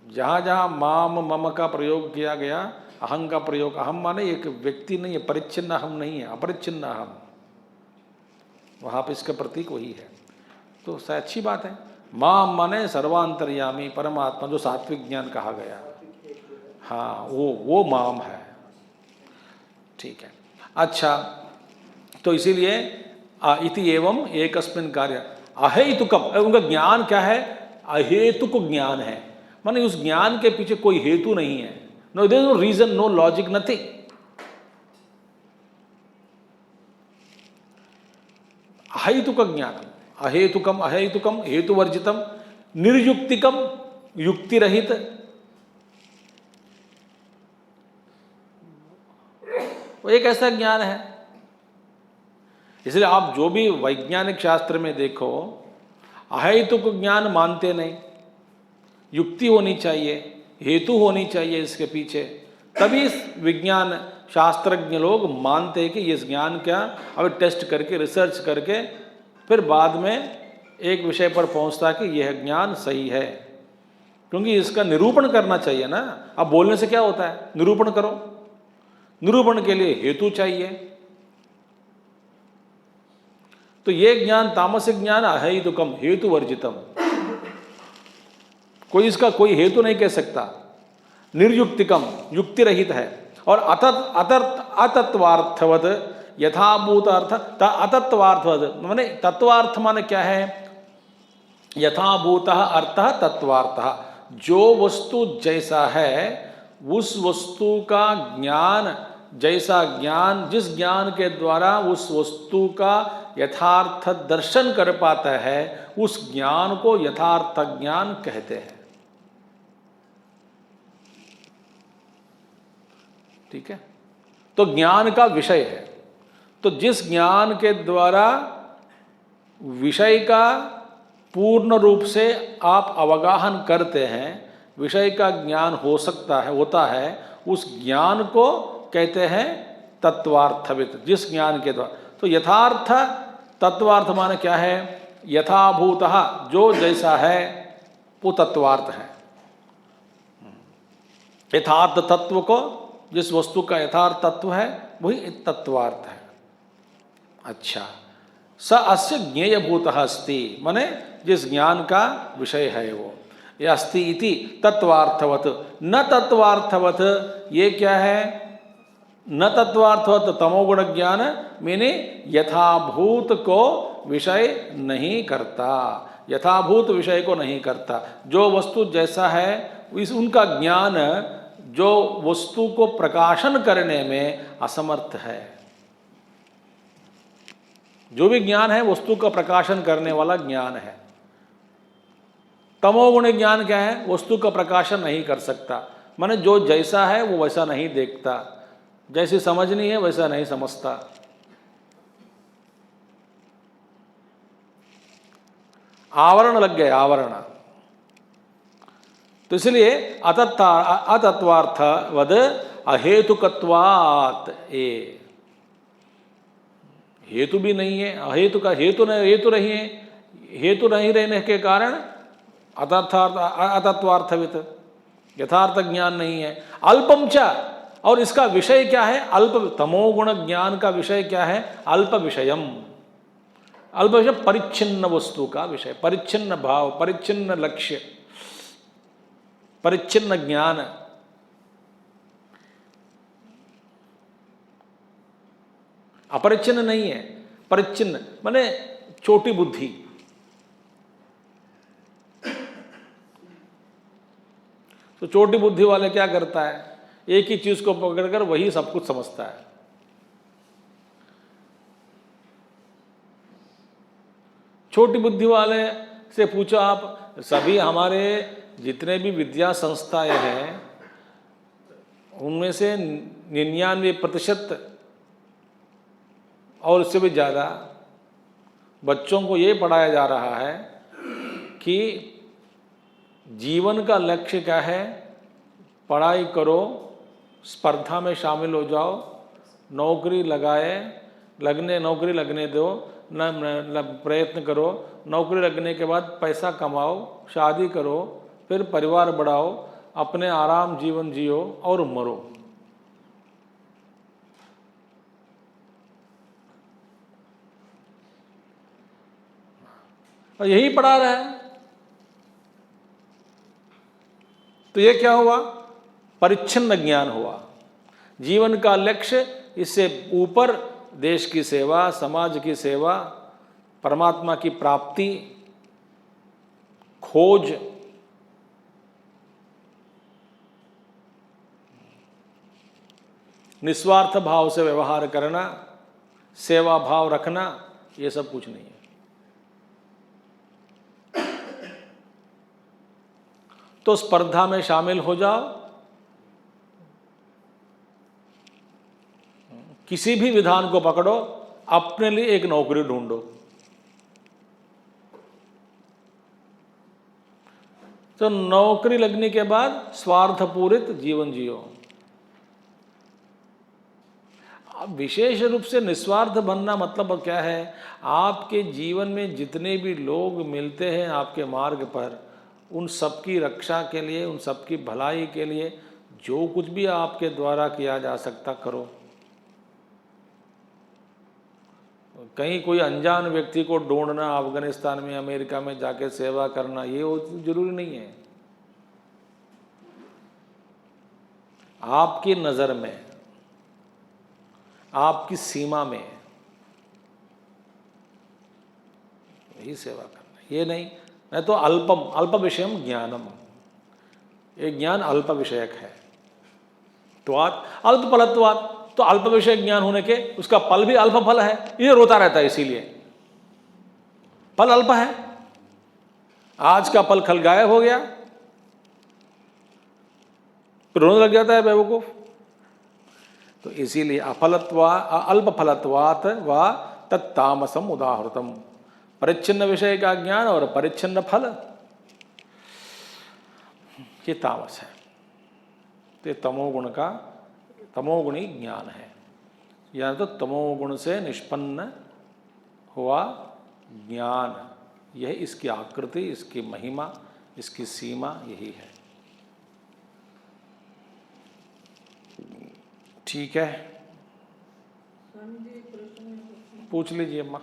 जहाँ जहाँ माम मम का प्रयोग किया गया, अहं का प्रयोग, अहम माने एक व्यक्ति नहीं है, परिच्छिन्न अहम नहीं है, अपरिच्छिन्न अहम, वहाँ पे इसका प्रतीक वही है। तो अच्छी बात है। माम माने सर्वांतर्यामी परमात्मा, जो सात्विक ज्ञान कहा गया, हाँ वो माम है। ठीक है। अच्छा, तो इसीलिए इति एवं एकस्मिन् कार्य अहेतुकम, उनका ज्ञान क्या है? अहेतुक ज्ञान है, माने उस ज्ञान के पीछे कोई हेतु नहीं है। No there is no reason, no logic, nothing. अहेतुक ज्ञान, अहेतुकम, अहेतुकम हेतुवर्जितम, निर्युक्तिकम युक्ति रहित, वो एक ऐसा ज्ञान है। इसलिए आप जो भी वैज्ञानिक शास्त्र में देखो, अहेतुक ज्ञान मानते नहीं। युक्ति होनी चाहिए, हेतु होनी चाहिए इसके पीछे, तभी विज्ञान शास्त्रज्ञ लोग मानते हैं कि इस ज्ञान क्या, अब टेस्ट करके, रिसर्च करके फिर बाद में एक विषय पर पहुंचता है कि यह ज्ञान सही है। क्योंकि इसका निरूपण करना चाहिए ना। अब बोलने से क्या होता है? निरूपण करो। निरूपण के लिए हेतु चाहिए। तो ये ज्ञान, तामसिक ज्ञान अहेतुकम, हेतु वर्जितम, कोई इसका कोई हेतु नहीं कह सकता। निर्युक्तिकम, युक्ति रहित है। और अतत्वार्थवद यथाभूत अर्थ, अतत्वार्थवद माने तत्वार्थ माने क्या है? यथाभूत अर्थ तत्वार्थ, जो वस्तु जैसा है उस वस्तु का ज्ञान, जैसा ज्ञान, जिस ज्ञान के द्वारा उस वस्तु का यथार्थ दर्शन कर पाता है, उस ज्ञान को यथार्थ ज्ञान कहते हैं। ठीक है। तो ज्ञान का विषय है। तो जिस ज्ञान के द्वारा विषय का पूर्ण रूप से आप अवगाहन करते हैं, विषय का ज्ञान हो सकता है, होता है, उस ज्ञान को कहते हैं तत्वार्थविद, जिस ज्ञान के द्वारा। तो यथार्थ तत्वार्थ माने क्या है? यथाभूतः, जो जैसा है वो तत्वार्थ है। यथार्थ तत्व को, जिस वस्तु का यथार्थ तत्व है वही तत्वार्थ है। अच्छा, स अस्य ज्ञेयभूतः अस्ति, माने जिस ज्ञान का विषय है वो। ये अस्ति इति तत्वार्थवत, न तत्वार्थवत, ये क्या है? न तत्वार्थवत तमोगुण ज्ञान, मैंने यथाभूत को विषय नहीं करता, यथाभूत विषय को नहीं करता। जो वस्तु जैसा है इस उनका ज्ञान जो वस्तु को प्रकाशन करने में असमर्थ है। जो भी ज्ञान है वस्तु का प्रकाशन करने वाला ज्ञान है। तमोगुण ज्ञान क्या है? वस्तु का प्रकाशन नहीं कर सकता, माने जो जैसा है वो वैसा नहीं देखता, जैसी समझनी है वैसा नहीं समझता। आवरण लग गए, आवरण। तो इसलिए अतत्वार्थवद अहेतुकत्वात्, ए हेतु भी नहीं है, अहेतु का हेतु नहीं, हेतु नहीं है, हेतु नहीं रहने के कारण अतत्वार्थवित, यथार्थ ज्ञान नहीं है। अल्पम च, और इसका विषय क्या है? अल्प। तमोगुण ज्ञान का विषय क्या है? अल्प विषयम। अल्प विषय परिच्छिन्न वस्तु का विषय, परिच्छिन्न भाव, परिच्छिन्न लक्ष्य, परिच्छिन्न ज्ञान। अपरिच्छिन्न नहीं है, परिच्छिन्न माने छोटी बुद्धि। तो छोटी बुद्धि वाले क्या करता है? एक ही चीज को पकड़कर वही सब कुछ समझता है। छोटी बुद्धि वाले से पूछो आप, सभी हमारे जितने भी विद्या संस्थाएं हैं उनमें से 99% और इससे भी ज़्यादा बच्चों को ये पढ़ाया जा रहा है कि जीवन का लक्ष्य क्या है? पढ़ाई करो, स्पर्धा में शामिल हो जाओ, नौकरी नौकरी लगने दो, न प्रयत्न करो, नौकरी लगने के बाद पैसा कमाओ, शादी करो, फिर परिवार बढ़ाओ, अपने आराम जीवन जियो और मरो। और यही पढ़ा रहा है। तो ये क्या हुआ? परिच्छिन्न ज्ञान हुआ। जीवन का लक्ष्य इससे ऊपर देश की सेवा, समाज की सेवा, परमात्मा की प्राप्ति, खोज, निस्वार्थ भाव से व्यवहार करना, सेवा भाव रखना, ये सब कुछ नहीं है। तो स्पर्धा में शामिल हो जाओ, किसी भी विधान को पकड़ो, अपने लिए एक नौकरी ढूंढो। तो नौकरी लगने के बाद स्वार्थपूरित जीवन जियो। अब विशेष रूप से निस्वार्थ बनना मतलब क्या है? आपके जीवन में जितने भी लोग मिलते हैं आपके मार्ग पर, उन सबकी रक्षा के लिए, उन सबकी भलाई के लिए जो कुछ भी आपके द्वारा किया जा सकता करो। कहीं कोई अनजान व्यक्ति को ढूंढना, अफगानिस्तान में, अमेरिका में जाके सेवा करना, ये जरूरी नहीं है। आपकी नज़र में, आपकी सीमा में यही सेवा करना। ये नहीं तो अल्प विषयम ज्ञानम, ये ज्ञान अल्प विषयक है। तो अल्प फलत्वात्, तो अल्प विषय ज्ञान होने के उसका फल भी अल्प फल है, ये रोता रहता है। इसीलिए फल अल्प है। आज का फल कल गायब हो गया, फिर रोने लग जाता है बेवकूफ। तो इसीलिए अल्प फलत्वात् व तत्तामसम उदाहृतम, परिच्छिन्न विषय का ज्ञान और परिच्छिन्न फल, ये तामस है। तो तमोगुणी ज्ञान है, या तो तमोगुण से निष्पन्न हुआ ज्ञान, यह इसकी आकृति, इसकी महिमा, इसकी सीमा यही है। ठीक है, पूछ लीजिए अम्मा।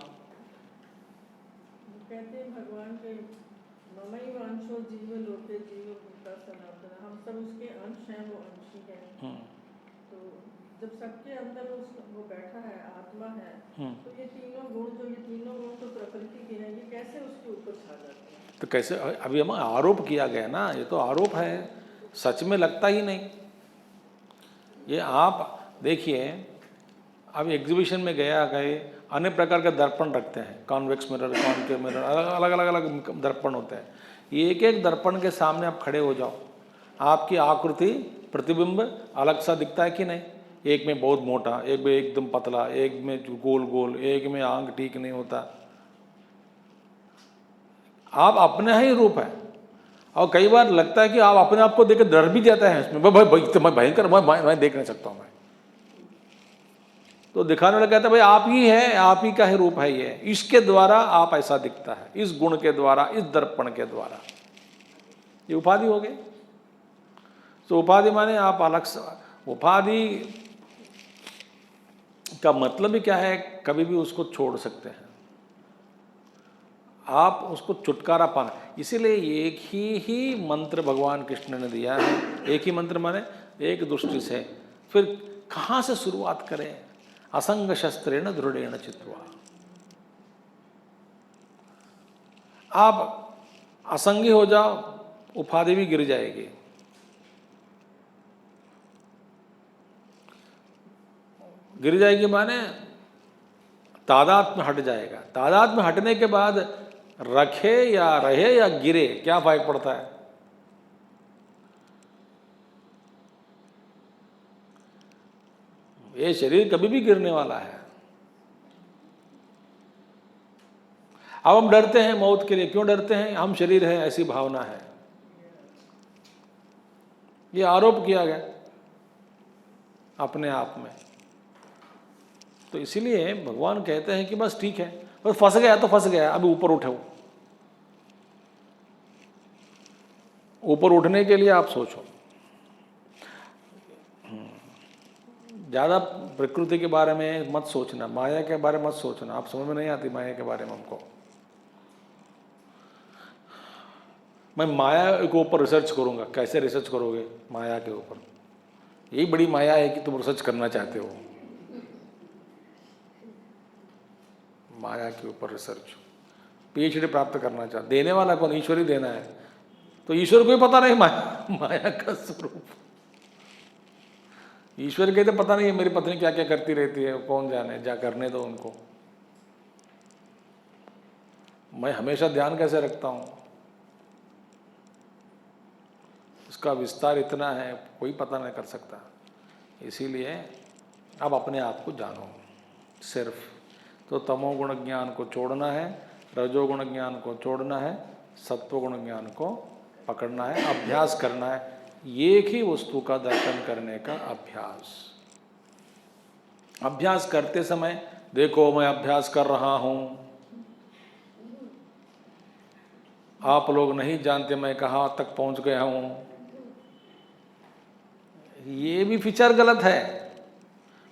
कहते हैं भगवान के ममई वांशो जीव लोके जीव भूता सनातन, हम सब उसके अंश हैं, वो अंशी है। तो जब सबके अंदर वो बैठा है, आत्मा है, तो ये तीनों गुण तो प्रकृति के हैं, ये कैसे उसके ऊपर छा जाते हैं? तो कैसे, अभी हम आरोप किया गया ना, ये तो आरोप है, सच में लगता ही नहीं। ये आप देखिए, अब एग्जीबिशन में गए अन्य प्रकार के दर्पण रखते हैं, कॉन्वेक्स मिरर, कॉनकेव मिरर, अलग अलग दर्पण होते हैं। एक एक दर्पण के सामने आप खड़े हो जाओ, आपकी आकृति, प्रतिबिंब अलग सा दिखता है कि नहीं? एक में बहुत मोटा, एक में एकदम पतला, एक में गोल गोल, एक में आंख ठीक नहीं होता। आप अपने ही रूप है, और कई बार लगता है कि आप अपने आप को देख डर भी जाता है इसमें, भाई तो मैं भयंकर, मैं देख नहीं सकता हूँ मैं। तो दिखाने वाला कहता है भाई आप ही है, आप ही का ही रूप है ये, इसके द्वारा आप ऐसा दिखता है, इस गुण के द्वारा, इस दर्पण के द्वारा। ये उपाधि हो गई। तो उपाधि माने आप अलग से, उपाधि का मतलब ही क्या है, कभी भी उसको छोड़ सकते हैं आप, उसको छुटकारा पाना। इसीलिए एक ही मंत्र भगवान कृष्ण ने दिया है, एक ही मंत्र माने एक दृष्टि से। फिर कहाँ से शुरुआत करें? असंग शस्त्रेण दृढ़ेण चित्वा। आप असंगी हो जाओ, उपाधि भी गिर जाएगी। गिर जाएगी माने तादात्म्य हट जाएगा। तादात्म्य हटने के बाद रखे या रहे या गिरे, क्या फर्क पड़ता है? ये शरीर कभी भी गिरने वाला है। अब हम डरते हैं मौत के लिए, क्यों डरते हैं? हम शरीर है ऐसी भावना है, ये आरोप किया गया अपने आप में। तो इसीलिए भगवान कहते हैं कि बस ठीक है, बस फंस गया तो फंस गया, अभी ऊपर उठो। ऊपर उठने के लिए आप सोचो, ज़्यादा प्रकृति के बारे में मत सोचना, माया के बारे में मत सोचना। आप समझ में नहीं आती माया के बारे में हमको। मैं माया के ऊपर रिसर्च करूंगा। कैसे रिसर्च करोगे माया के ऊपर? यही बड़ी माया है कि तुम रिसर्च करना चाहते हो माया के ऊपर रिसर्च, पीएचडी प्राप्त करना चाहते। देने वाला कौन? ईश्वर ही देना है। तो ईश्वर को ही पता नहीं माया का स्वरूप। ईश्वर कहते पता नहीं है मेरी पत्नी क्या क्या करती रहती है, कौन जाने, जा करने दो उनको। मैं हमेशा ध्यान कैसे रखता हूं, इसका विस्तार इतना है कोई पता नहीं कर सकता। इसीलिए अब अपने आप को जानो सिर्फ। तो तमोगुण ज्ञान को छोड़ना है, रजोगुण ज्ञान को छोड़ना है, सत्वगुण ज्ञान को पकड़ना है, अभ्यास करना है। एक ही वस्तु का दर्शन करने का अभ्यास। अभ्यास करते समय देखो मैं अभ्यास कर रहा हूं, आप लोग नहीं जानते मैं कहां तक पहुंच गया हूं। ये भी फीचर गलत है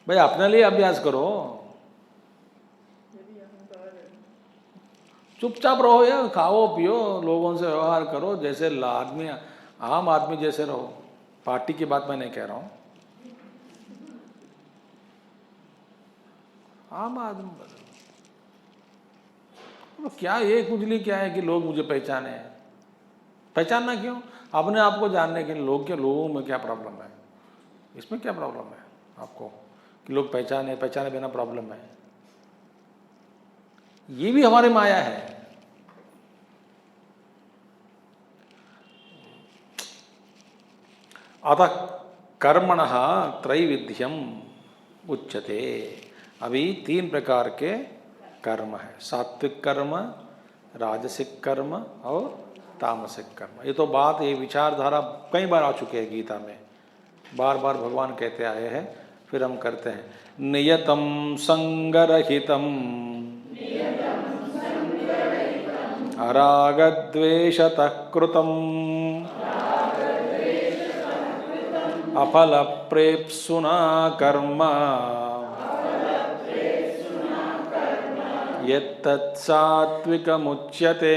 भाई। अपने लिए अभ्यास करो, चुपचाप रहो या खाओ पियो, लोगों से व्यवहार करो जैसे आदमी, आम आदमी जैसे रहो। पार्टी की बात मैं नहीं कह रहा हूं, आम आदमी तो क्या ये कुंजली क्या है कि लोग मुझे पहचाने? पहचानना क्यों? अपने आप को जानने के लिए। लोगों में क्या प्रॉब्लम है? इसमें क्या प्रॉब्लम है आपको कि लोग पहचाने बिना प्रॉब्लम है? ये भी हमारी माया है। अतः कर्मणः त्रैविध्यम उच्यते। अभी 3 प्रकार के कर्म है। सात्विक कर्म, राजसिक कर्म और तामसिक कर्म। ये तो बात, ये विचारधारा कई बार आ चुके हैं गीता में, बार बार भगवान कहते आए हैं, फिर हम करते हैं। नियतम संगरहितम अरागद्वेषतः कृतम अफलप्रेप्सुना कर्म यत्तत्सात्विकमुच्यते।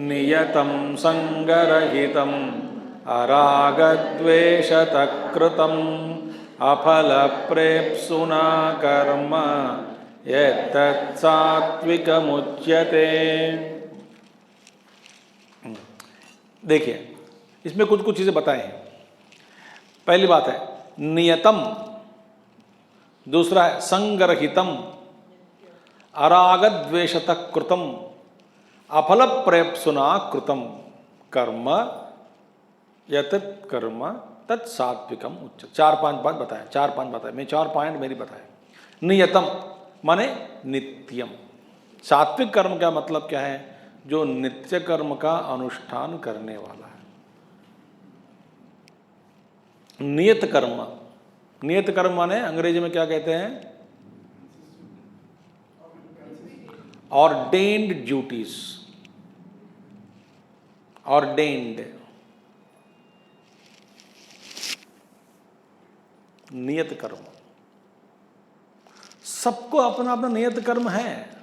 नियतं संगरहितं अरागद्वेषतः कृतं अफलप्रेप्सुना कर्म यत्तत्सात्विकमुच्यते। देखिए, इसमें कुछ कुछ चीजें बताए हैं। पहली बात है नियतम, दूसरा है संगरहितम, अरागद्वेषतः कृतम अफलप्रेप्सुना कृतम कर्म यत् कर्म तत् सात्विकम उच्च। 4-5 बात बताए, 4-5 बताए, मैं 4 पॉइंट मेरी बताए। नियतम माने नित्यम। सात्विक कर्म का मतलब क्या है? जो नित्य कर्म का अनुष्ठान करने वाला है। नियत कर्म, नियत कर्म माने अंग्रेजी में क्या कहते हैं? ऑर्डेन्ड ड्यूटीज, ऑर्डेन्ड, नियत कर्म। सबको अपना अपना नियत कर्म है।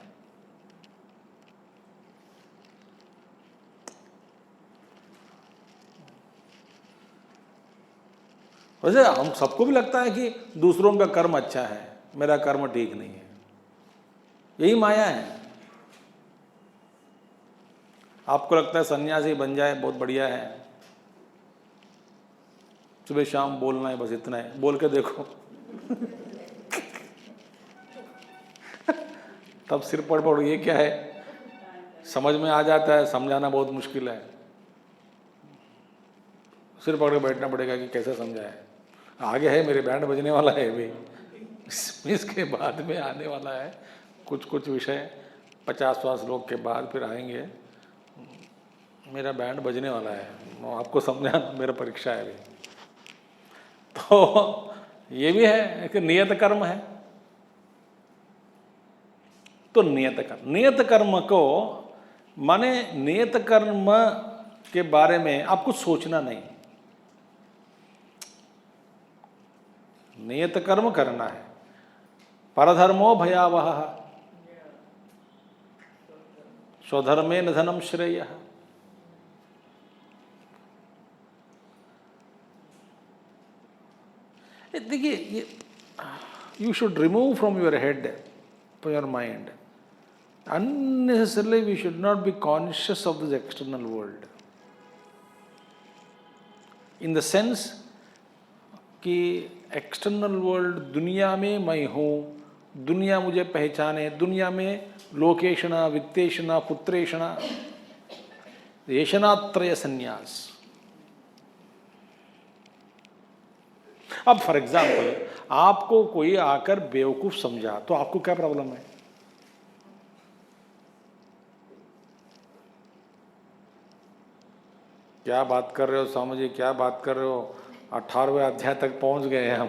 वैसे हम सबको भी लगता है कि दूसरों का कर्म अच्छा है, मेरा कर्म ठीक नहीं है। यही माया है। आपको लगता है सन्यासी बन जाए बहुत बढ़िया है, सुबह शाम बोलना है, बस इतना है, बोल के देखो तब सिर पड़ ये क्या है, समझ में आ जाता है, समझाना बहुत मुश्किल है। सिर पकड़ के बैठना पड़ेगा कि कैसे समझाए। आगे है मेरे बैंड बजने वाला है भी, इसके बाद में आने वाला है कुछ कुछ विषय, 50-50 लोग के बाद फिर आएंगे। मेरा बैंड बजने वाला है, आपको समझाना मेरा परीक्षा है अभी। तो ये भी है एक नियत कर्म है। तो नियत कर्म को माने नियत कर्म के बारे में आपको सोचना नहीं, नियत कर्म करना है। परधर्मो भयावह स्वधर्मे निधनम श्रेयः। देखिए, ये you should remove from your head, from your mind, unnecessarily we should not be conscious of this external world, in the sense कि एक्सटर्नल वर्ल्ड, दुनिया में मैं हूँ, दुनिया मुझे पहचाने, दुनिया में लोकेशना वित्तेषणा पुत्रेषणा येषणात्रय संन्यास। अब फॉर एग्जाम्पल आपको कोई आकर बेवकूफ समझा तो आपको क्या प्रॉब्लम है? क्या बात कर रहे हो स्वामी जी, क्या बात कर रहे हो, 18वें अध्याय तक पहुंच गए हैं हम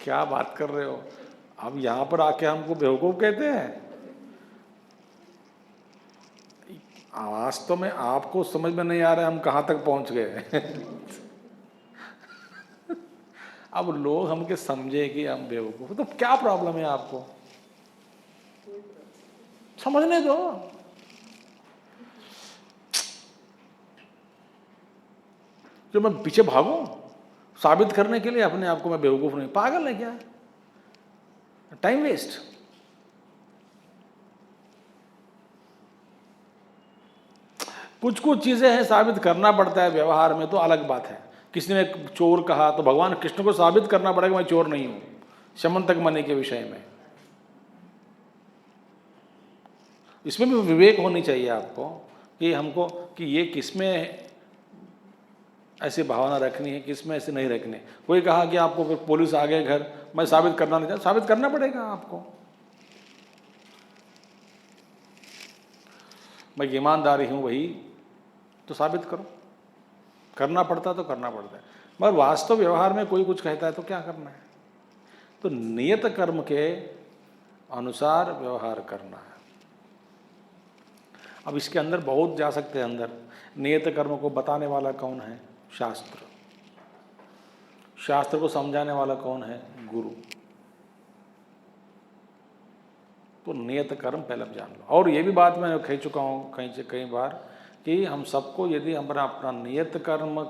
क्या बात कर रहे हो? अब यहां पर आके हमको बेवकूफ कहते हैं। वास्तव में आपको समझ में नहीं आ रहा है हम कहां तक पहुंच गए अब लोग हमके समझे कि हम बेवकूफ, तो क्या प्रॉब्लम है आपको? समझने दो। जो मैं पीछे भागूं साबित करने के लिए अपने आप को मैं बेवकूफ नहीं, पागल है क्या? Time waste. कुछ कुछ चीजें हैं साबित करना पड़ता है व्यवहार में, तो अलग बात है। किसी ने चोर कहा तो भगवान कृष्ण को साबित करना पड़ेगा मैं चोर नहीं हूं, शमंतक मणि के विषय में। इसमें भी विवेक होनी चाहिए आपको कि हमको कि ये किसमें ऐसी भावना रखनी है कि इसमें ऐसे नहीं रखने। कोई कहा कि आपको फिर पुलिस आ गए घर, मैं साबित करना नहीं चाहता, साबित करना पड़ेगा आपको। मैं ईमानदारी हूँ वही तो साबित करो, करना पड़ता तो करना पड़ता है। मगर वास्तव व्यवहार में कोई कुछ कहता है तो क्या करना है? तो नियत कर्म के अनुसार व्यवहार करना है। अब इसके अंदर बहुत जा सकते हैं अंदर। नियत कर्म को बताने वाला कौन है? शास्त्र। शास्त्र को समझाने वाला कौन है? गुरु। तो नियत कर्म पहले जान लो। और ये भी बात मैं कह चुका हूँ कई बार कि हम सबको यदि हमारा अपना नियत कर्म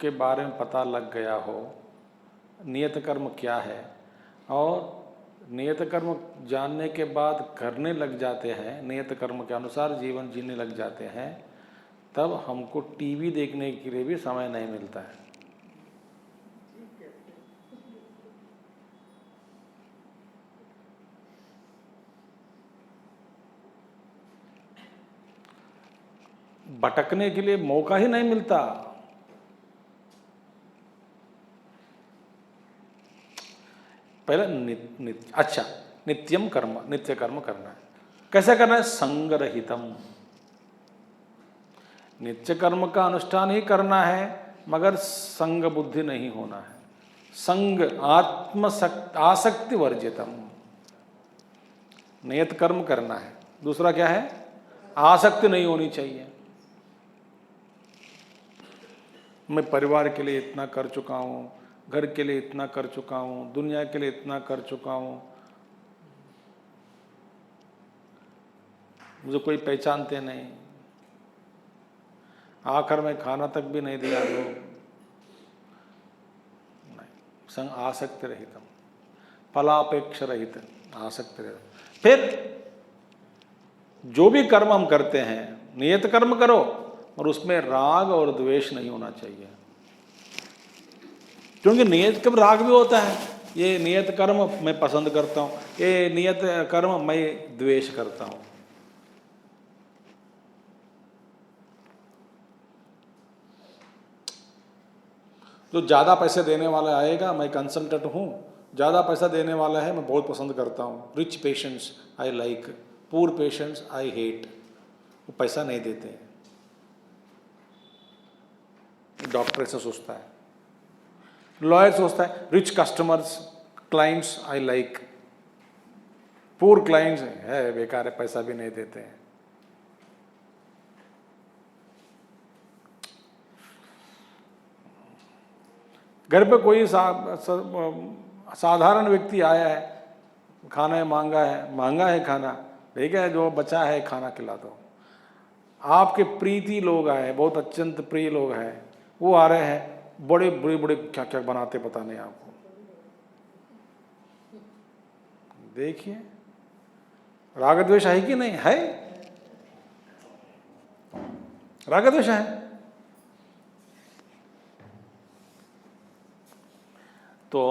के बारे में पता लग गया हो, नियत कर्म क्या है, और नियत कर्म जानने के बाद करने लग जाते हैं, नियत कर्म के अनुसार जीवन जीने लग जाते हैं, तब हमको टीवी देखने के लिए भी समय नहीं मिलता है। भटकने के लिए मौका ही नहीं मिलता। पहले नित्यम कर्म, नित्य कर्म करना है। कैसे करना है? संगरहितम। नित्य कर्म का अनुष्ठान ही करना है, मगर संग बुद्धि नहीं होना है। संग आसक्ति वर्जितम। नियत कर्म करना है। दूसरा क्या है? आसक्ति नहीं होनी चाहिए। मैं परिवार के लिए इतना कर चुका हूँ, घर के लिए इतना कर चुका हूँ, दुनिया के लिए इतना कर चुका हूँ, मुझे कोई पहचानते नहीं, आखिर में खाना तक भी नहीं दिया लोग। नहीं, संग आसक्ति रहित, फलापेक्ष रहित, आसक्ति रहित। फिर जो भी कर्म हम करते हैं, नियत कर्म करो और उसमें राग और द्वेष नहीं होना चाहिए, क्योंकि नियत कर्म राग भी होता है। ये नियत कर्म मैं पसंद करता हूँ, ये नियत कर्म मैं द्वेष करता हूँ। जो ज़्यादा पैसे देने वाला आएगा, मैं कंसल्टेंट हूँ, ज़्यादा पैसा देने वाला है, मैं बहुत पसंद करता हूँ। Rich patients I like, poor patients I hate. वो पैसा नहीं देते हैं। डॉक्टर ऐसा सोचता है, लॉयर सोचता है rich customers clients I like, poor clients है बेकार है, पैसा भी नहीं देते हैं। घर पे कोई साधारण व्यक्ति आया है, खाना मांगा है खाना, ठीक है, जो बचा है खाना खिला दो। आपके प्रीति लोग आए, बहुत अत्यंत प्रिय लोग हैं, वो आ रहे हैं, बड़े बड़े क्या क्या बनाते पता नहीं आपको। देखिए राग द्वेष है कि नहीं है? राग द्वेष है। तो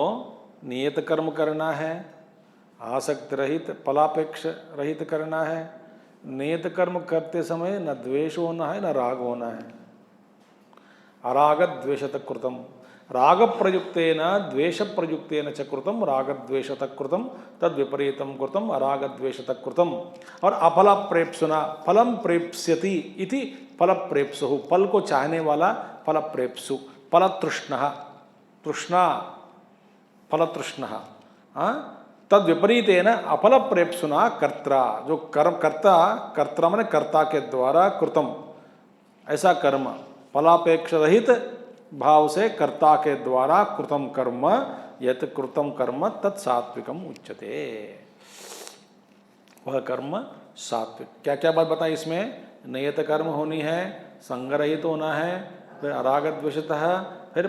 नियत कर्म करना है, आसक्त रहित, फलापेक्ष रहित करना है। नियत कर्म करते समय न द्वेष होना है न राग होना है। अराग द्वेषत कृतम, राग प्रयुक्तेन द्वेष प्रयुक्तेन च कृतम, राग द्वेषत कृतम तद विपरीतम कृतम अराग द्वेषत कृतम। और अफल प्रेप्सुना फलम प्रेप्स्यति इति फल प्रेप्सु, फल को चाहने वाला फल प्रेप्सु, फल तृष्णः, तृष्णा फल तृष्ण, तद विपरीतेन अफल प्रेप्सुना कर्ता, जो कर्म कर्ता माने कर्ता के द्वारा कृतम, ऐसा कर्म फलापेक्ष रहित भाव से कर्ता के द्वारा कृतम कर्म, यत कृतम कर्म तत् सात्विकम उच्यते। वह कर्म सात्विक। क्या क्या बात बताई इसमें? नियत कर्म होनी है, संगरहित होना है, फिर अराग द्वेषतः, फिर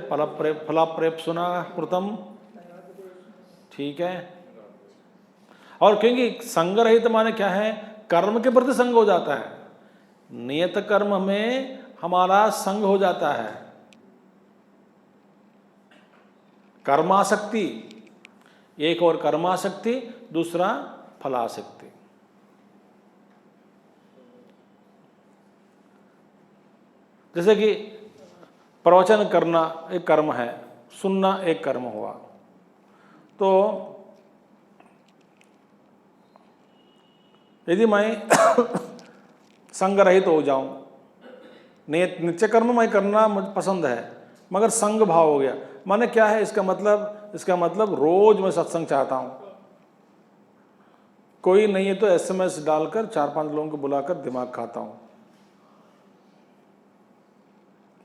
फलाप्रेप्सुना कृतम, ठीक है। और क्योंकि संगरहित माने क्या है? कर्म के प्रति संग हो जाता है। नियत कर्म में हमारा संग हो जाता है, कर्मासक्ति एक, और कर्मासक्ति दूसरा फलासक्ति। जैसे कि प्रवचन करना एक कर्म है, सुनना एक कर्म हुआ। तो यदि मैं संग रहित हो जाऊं, नित्य कर्म मैं करना मुझे पसंद है, मगर संग भाव हो गया, माने क्या है इसका मतलब रोज मैं सत्संग चाहता हूं। कोई नहीं है तो SMS डालकर 4-5 लोगों को बुलाकर दिमाग खाता हूं।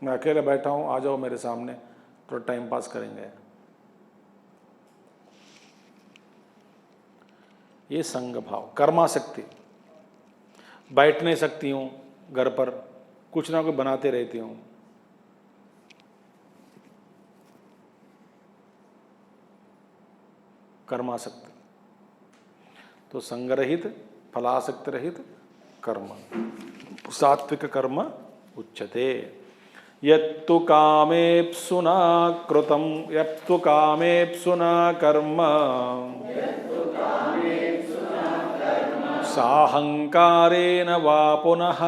मैं अकेले बैठा हूं, आ जाओ मेरे सामने, थोड़ा टाइम पास करेंगे। ये संग भाव, कर्मासक्ति। बैठ नहीं सकती हूं घर पर, कुछ ना कुछ बनाते रहती हूं। कर्मासक्ति। तो संगरहित, फलासक्त रहित कर्म, सात्विक कर्म उच्यते। यत्तु कामेप्सुना कृतं, यत्तु कामेप्सुना कर्म, साहंकारेण वा पुनः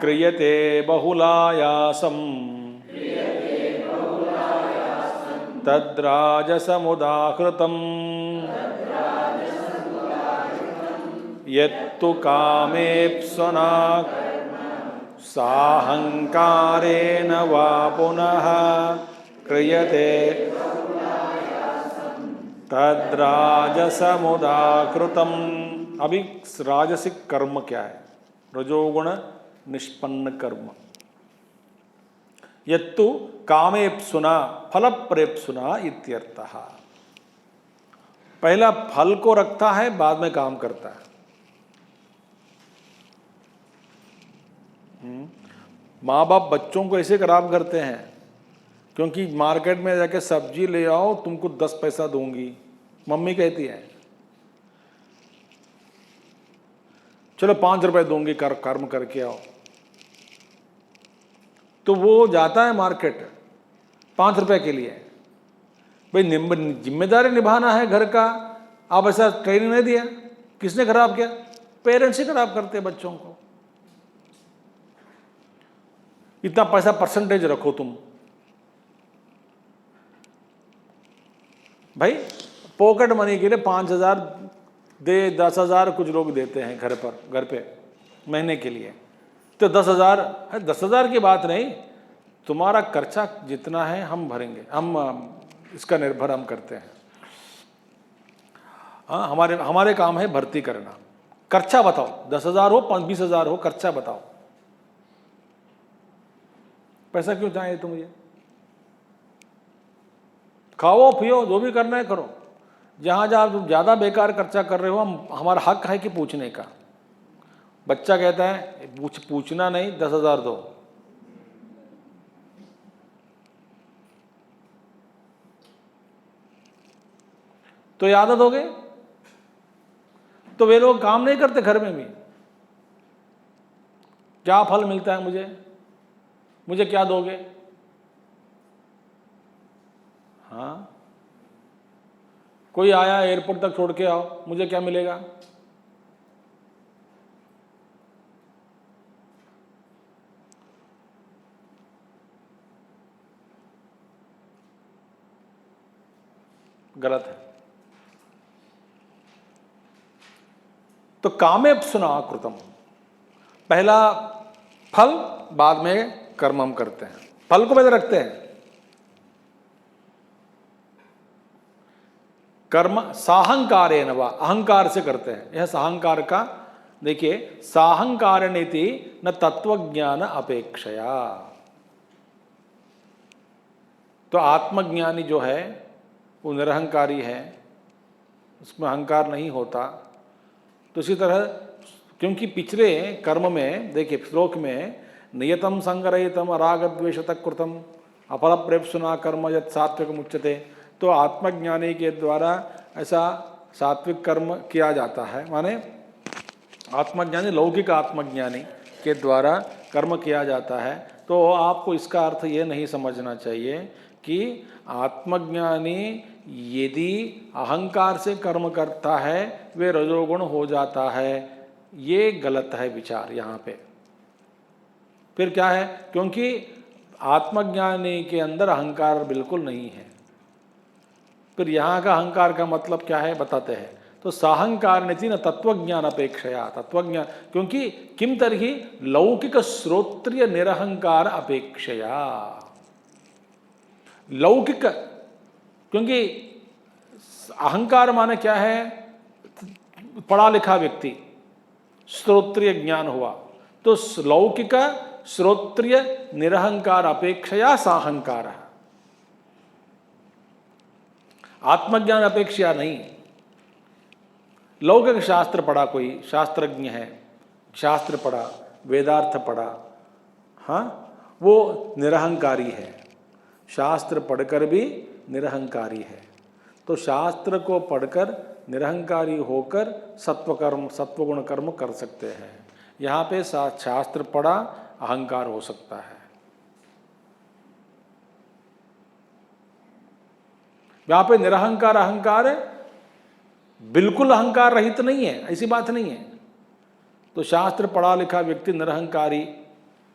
क्रियते बहुलायासं तद्राजसमुदाहृतम्। यत्तु कामेप्सुना साहंकारेण वा पुनः क्रियते तद्राजसमुदाहृतम्। अभी राजसिक कर्म क्या है? रजोगुण निष्पन्न कर्म। यत्तु कामेप्सुना फलप्रेप्सुना इत्यर्थः। पहला फल को रखता है, बाद में काम करता है। माँ बाप बच्चों को ऐसे खराब करते हैं, क्योंकि मार्केट में जाके सब्जी ले आओ, तुमको 10 पैसा दूंगी, मम्मी कहती है, चलो 5 रुपए दूंगी, कर्म करके आओ। तो वो जाता है मार्केट 5 रुपए के लिए। भाई जिम्मेदारी निभाना है घर का, आप ऐसा ट्रेनिंग नहीं दिया, किसने खराब किया? पेरेंट्स ही खराब करते हैं बच्चों को। इतना पैसा परसेंटेज रखो तुम। भाई पॉकेट मनी के लिए 5,000 दे, 10,000 कुछ लोग देते हैं घर पे महीने के लिए। तो 10,000 है, 10,000 की बात नहीं, तुम्हारा खर्चा जितना है हम भरेंगे, हम इसका निर्भर हम करते हैं। हाँ, हमारे काम है भर्ती करना। खर्चा बताओ, 10,000 हो 20,000 हो, खर्चा बताओ। पैसा क्यों चाहिए तुम्हें? खाओ पियो, जो भी करना है करो। जहां जहां तुम ज्यादा बेकार खर्चा कर रहे हो, हमारा हक है कि पूछने का। बच्चा कहता है पूछना नहीं, 10,000 दो। तो ये आदत हो गई, तो वे लोग काम नहीं करते घर में भी। क्या फल मिलता है मुझे क्या दोगे? हाँ, कोई आया एयरपोर्ट तक छोड़ के आओ, मुझे क्या मिलेगा? गलत है। तो कामेप्सुना कृतम, पहला फल, बाद में कर्म हम करते हैं। फल को पहले रखते हैं। कर्म साहंकारेण वा, अहंकार से करते हैं। यह साहंकार का देखिए, साहंकार नीति न तत्वज्ञान अपेक्षया। तो आत्मज्ञानी जो है वो निरहंकारी है, उसमें अहंकार नहीं होता। तो इसी तरह, क्योंकि पिछले कर्म में देखिए श्लोक में नियतम संगरहितम राग द्वेष तक कृतम अफल प्रेप्सुना कर्म यत् सात्विक मुच्यते। तो आत्मज्ञानी के द्वारा ऐसा सात्विक कर्म किया जाता है, माने आत्मज्ञानी, लौकिक आत्मज्ञानी के द्वारा कर्म किया जाता है। तो आपको इसका अर्थ ये नहीं समझना चाहिए कि आत्मज्ञानी यदि अहंकार से कर्म करता है वे रजोगुण हो जाता है। ये गलत है विचार यहाँ पे। फिर क्या है, क्योंकि आत्मज्ञानी के अंदर अहंकार बिल्कुल नहीं है। फिर यहाँ का अहंकार का मतलब क्या है बताते हैं। तो साहंकार नीति न तत्वज्ञान अपेक्षया, तत्वज्ञान क्योंकि किम तरही लौकिक श्रोत्रिय निरहंकार अपेक्षया, लौकिक, क्योंकि अहंकार माने क्या है, पढ़ा लिखा व्यक्ति, श्रोत्रिय ज्ञान हुआ, तो लौकिक श्रोत्रिय निरहंकार अपेक्षया साहंकार, आत्मज्ञान अपेक्षा नहीं। लौकिक शास्त्र पढ़ा, कोई शास्त्रज्ञ है, शास्त्र पढ़ा, वेदार्थ पढ़ा, हाँ, वो निरहंकारी है। शास्त्र पढ़कर भी निरहंकारी है। तो शास्त्र को पढ़कर निरहंकारी होकर सत्वकर्म, सत्वगुण कर्म कर सकते हैं। यहाँ पे शास्त्र पढ़ा अहंकार हो सकता है। यहाँ पे निरहंकार अहंकार बिल्कुल अहंकार रहित नहीं है, ऐसी बात नहीं है। तो शास्त्र पढ़ा लिखा व्यक्ति निरहंकारी,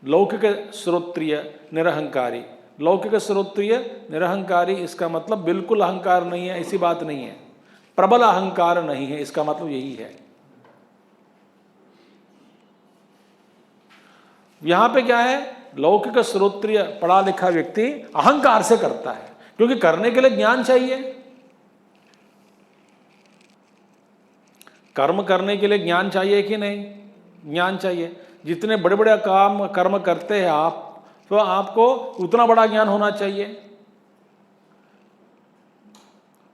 लौकिक श्रोत्रिय निरहंकारी, लौकिक श्रोत्रिय निरहंकारी, इसका मतलब बिल्कुल अहंकार नहीं है, ऐसी बात नहीं है। प्रबल अहंकार नहीं है, इसका मतलब यही है। यहां पे क्या है, लौकिक श्रोत्रिय पढ़ा लिखा व्यक्ति अहंकार से करता है, क्योंकि करने के लिए ज्ञान चाहिए। कर्म करने के लिए ज्ञान चाहिए कि नहीं? ज्ञान चाहिए। जितने बड़े बड़े काम कर्म करते हैं आप, तो आपको उतना बड़ा ज्ञान होना चाहिए।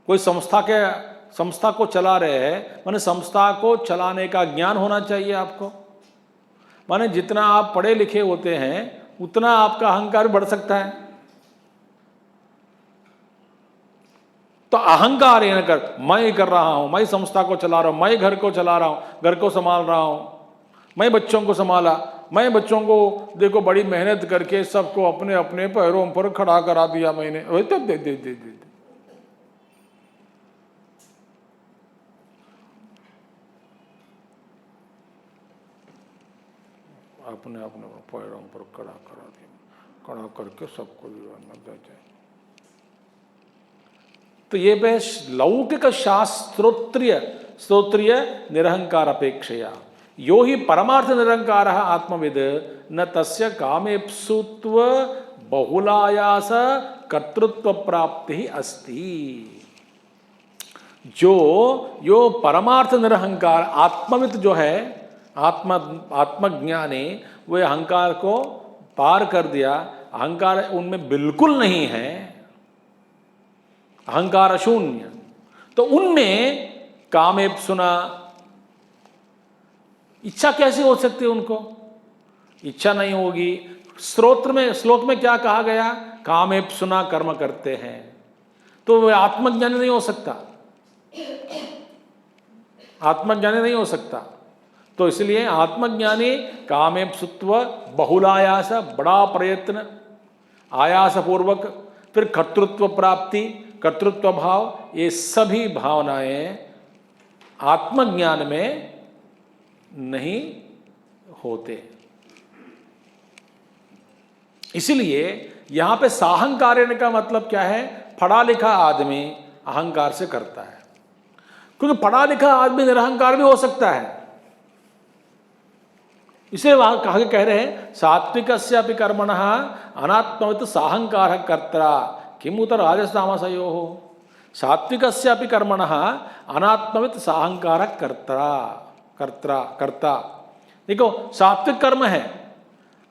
कोई संस्था को चला रहे हैं, माने संस्था को चलाने का ज्ञान होना चाहिए आपको। माने जितना आप पढ़े लिखे होते हैं उतना आपका अहंकार बढ़ सकता है। तो अहंकार ये न कर, मैं कर रहा हूं, मैं संस्था को चला रहा हूं, मैं घर को चला रहा हूं, घर को संभाल रहा हूं, मैं बच्चों को संभाला, मैं बच्चों को देखो बड़ी मेहनत करके सबको अपने अपने पैरों पर खड़ा करा दिया मैंने, दे। अपने अपने पैरों पर खड़ा करा दिया, खड़ा करके सबको देते। तो ये पे लौकिक श्रोत्रिय निरहंकार अपेक्षया यो ही परमार्थ निरंकार आत्मविद न तस्य कामेप्सुत्व बहुलायास कर्तृत्व प्राप्ति ही अस्ति। जो परमार्थ निरहंकार आत्मविद जो है, आत्मज्ञानी, वे अहंकार को पार कर दिया, अहंकार उनमें बिल्कुल नहीं है, अहंकार शून्य। तो उनमें कामेप्सुना, इच्छा कैसी हो सकती है? उनको इच्छा नहीं होगी। श्लोक में क्या कहा गया? कामेप्सुना कर्म करते हैं, तो वह आत्मज्ञानी नहीं हो सकता, आत्मज्ञानी नहीं हो सकता। तो इसलिए आत्मज्ञानी कामेप्सुत्व बहुलायास, बड़ा प्रयत्न, आयास पूर्वक, फिर कर्तृत्व प्राप्ति, कर्तृत्व भाव, ये सभी भावनाएं आत्मज्ञान में नहीं होते। इसलिए यहां पे साहंकार्य का मतलब क्या है? पढ़ा लिखा आदमी अहंकार से करता है, क्योंकि पढ़ा लिखा आदमी निरहंकार भी हो सकता है। इसे वहां कह रहे हैं सात्विकस्यापि कर्मणः अनात्मवित् साहंकार कर्ता किमुत राजसामसयो। सात्विकस्यापि कर्मणः अनात्मवित् साहंकार कर्ता। देखो, सात्विक कर्म है,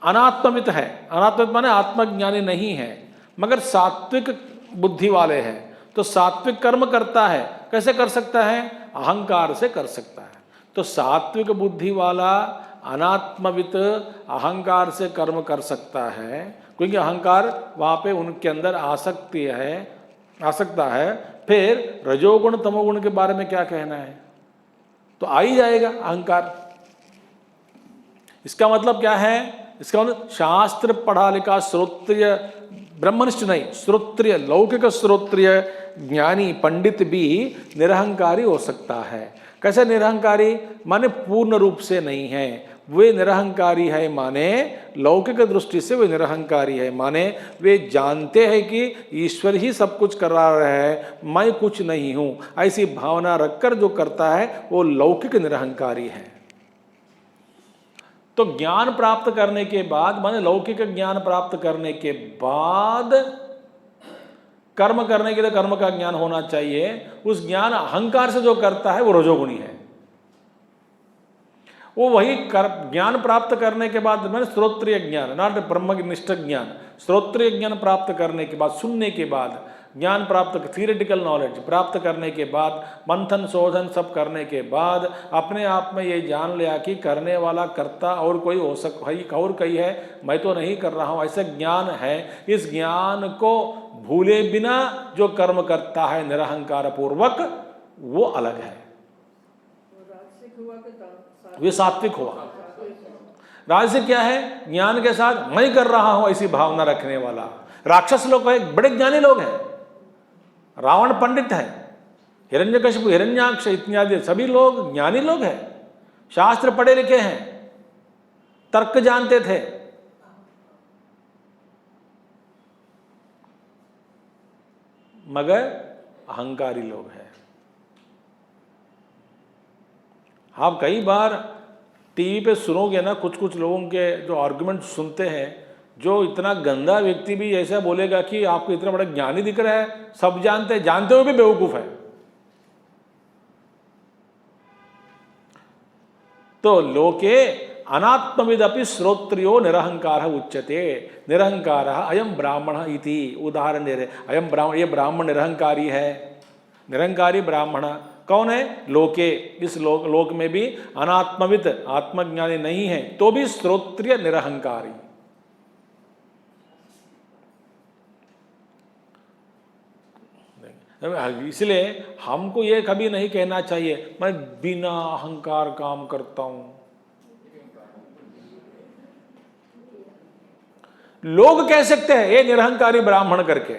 अनात्मवित है, अनात्मवित माने आत्मज्ञानी नहीं है, मगर सात्विक बुद्धि वाले हैं, तो सात्विक कर्म करता है। कैसे कर सकता है? अहंकार से कर सकता है। तो सात्विक बुद्धि वाला अनात्मवित अहंकार से कर्म कर सकता है, क्योंकि अहंकार वहाँ पे उनके अंदर आ सकता है। फिर रजोगुण तमोगुण के बारे में क्या कहना है? तो आ ही जाएगा अहंकार। इसका मतलब क्या है? इसका मतलब शास्त्र पढ़ा लिखा श्रोत्रिय, ब्रह्मनिष्ठ नहीं, श्रोत्रिय, लौकिक श्रोत्रिय ज्ञानी पंडित भी निरहंकारी हो सकता है। कैसे निरहंकारी? माने पूर्ण रूप से नहीं है, वे निरहंकारी है माने लौकिक दृष्टि से वे निरहंकारी है, माने वे जानते हैं कि ईश्वर ही सब कुछ करा रहा है, मैं कुछ नहीं हूं, ऐसी भावना रखकर जो करता है वो लौकिक निरहंकारी है। तो ज्ञान प्राप्त करने के बाद, माने लौकिक ज्ञान प्राप्त करने के बाद कर्म करने के लिए कर्म का ज्ञान होना चाहिए। उस ज्ञान अहंकार से जो करता है वो रजोगुणी है। वो वही ज्ञान प्राप्त करने के बाद, मैंने श्रोत्रिय ज्ञान, नॉट ब्रह्मनिष्ठ ज्ञान, श्रोत्रिय ज्ञान प्राप्त करने के बाद, सुनने के बाद, ज्ञान प्राप्त, थियरिटिकल नॉलेज प्राप्त करने के बाद, मंथन शोधन सब करने के बाद अपने आप में ये जान लिया कि करने वाला कर्ता और कोई हो और कोई है, मैं तो नहीं कर रहा हूँ, ऐसा ज्ञान है। इस ज्ञान को भूले बिना जो कर्म करता है निरहंकार पूर्वक, वो अलग है, वे सात्विक हुआ। राजसिक क्या है? ज्ञान के साथ मैं कर रहा हूं ऐसी भावना रखने वाला। राक्षस लोग है, बड़े ज्ञानी लोग हैं, रावण पंडित है, हिरण्यकशिपु, हिरण्याक्ष इत्यादि सभी लोग ज्ञानी लोग हैं, शास्त्र पढ़े लिखे हैं, तर्क जानते थे, मगर अहंकारी लोग हैं। आप कई बार टीवी पे सुनोगे ना, कुछ कुछ लोगों के जो आर्गुमेंट सुनते हैं, जो इतना गंदा व्यक्ति भी ऐसा बोलेगा कि आपको इतना बड़ा ज्ञानी दिख रहा है, सब जानते हुए भी बेवकूफ है। तो लोके अनात्मविदपि श्रोत्रियो निरहंकार उच्यते, निरहंकार अयम ब्राह्मण इति उदाहरण दे रहे। अयम ब्राह्मण, ये ब्राह्मण निरहंकारी है। निरहंकारी ब्राह्मण कौन है? लोके, इस लोक में भी अनात्मविद, आत्मज्ञानी नहीं है तो भी श्रोत्रिय निरहंकारी। इसलिए हमको ये कभी नहीं कहना चाहिए मैं बिना अहंकार काम करता हूं। लोग कह सकते हैं ये निरहंकारी ब्राह्मण करके,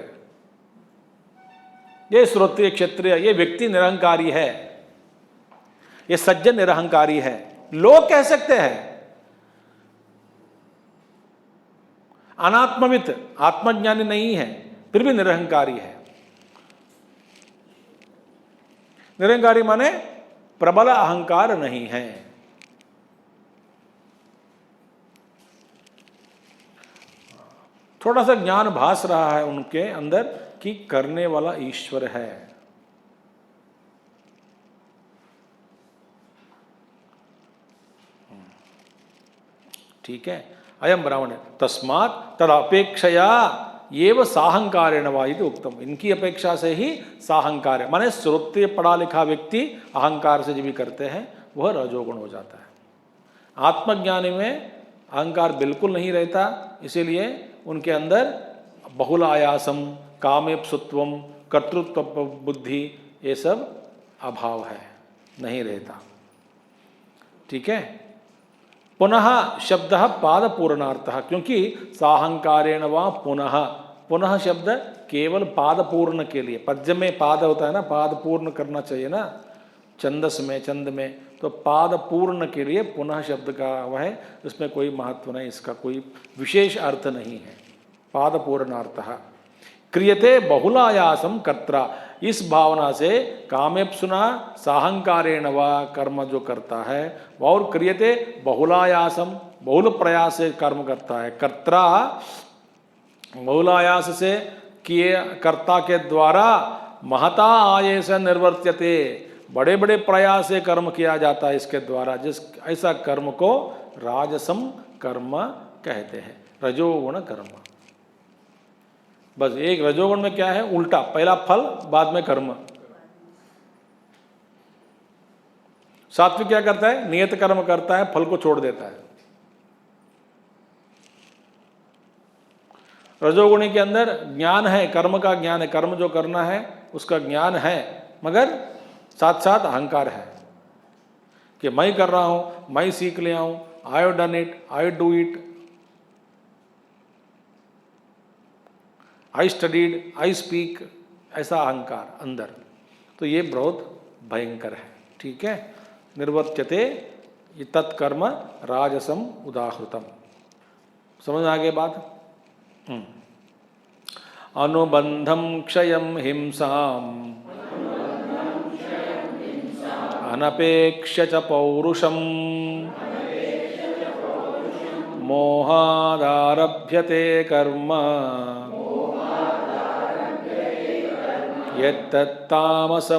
ये श्रोत्रिय क्षत्रिय, ये व्यक्ति निरहंकारी है, ये सज्जन निरहंकारी है, लोग कह सकते हैं। अनात्मवित, आत्मज्ञानी नहीं है फिर भी निरहंकारी है। निरहंकारी माने प्रबल अहंकार नहीं है। थोड़ा सा ज्ञान भास रहा है उनके अंदर कि करने वाला ईश्वर है। ठीक है। अयम ब्राह्मण तस्मात् तदपेक्षया एव साहंकारेण वा इति उक्तम। इनकी अपेक्षा से ही साहंकार, माने श्रोत्रिय पढ़ा लिखा व्यक्ति अहंकार से जो भी करते हैं वह रजोगुण हो जाता है। आत्मज्ञानी में अहंकार बिल्कुल नहीं रहता, इसीलिए उनके अंदर बहुल आयासम, कामेप्सुत्वम, कर्तृत्व बुद्धि, ये सब अभाव है, नहीं रहता। ठीक है। पुनः शब्द पाद पूर्णार्थः, क्योंकि साहंकारेण वा पुनः, पुनः शब्द केवल पाद पूर्ण के लिए, पद्य में पाद होता है ना, पाद पूर्ण करना चाहिए ना, छंदस में, छंद में, तो पाद पूर्ण के लिए पुनः शब्द का वह है, इसमें कोई महत्व नहीं, इसका कोई विशेष अर्थ नहीं है। पाद पूर्णार्थः क्रियते बहुलायासम कर्त्रा, इस भावना से कामेप्सुना साहंकारेण व कर्म जो करता है, और क्रियते बहुलायासम, बहुल प्रयास से कर्म करता है। कर्त्रा बहुलायास से किए, कर्ता के द्वारा महता आय से निर्वर्त्यते, बड़े बड़े प्रयास से कर्म किया जाता है इसके द्वारा, जिस ऐसा कर्म को राजसम कर्म कहते हैं, रजोगुण कर्म। बस एक रजोगुण में क्या है, उल्टा, पहला फल बाद में कर्म। सात्विक क्या करता है, नियत कर्म करता है, फल को छोड़ देता है। रजोगुणी के अंदर ज्ञान है, कर्म का ज्ञान है, कर्म जो करना है उसका ज्ञान है, मगर साथ साथ अहंकार है कि मैं कर रहा हूं, मैं सीख लिया हूं, I have done it, I do it, I studied, I speak, ऐसा अहंकार अंदर। तो ये बहुत भयंकर है। ठीक है, निर्वर्त्यते तत्कर्म राजसम उदाहृतम। समझ आ गई बात? अनुबंधम क्षयम हिंसाम अनपेक्ष्य च पौरुषम मोहादारभ्यते कर्म यत्तत्तामसमुच्यते।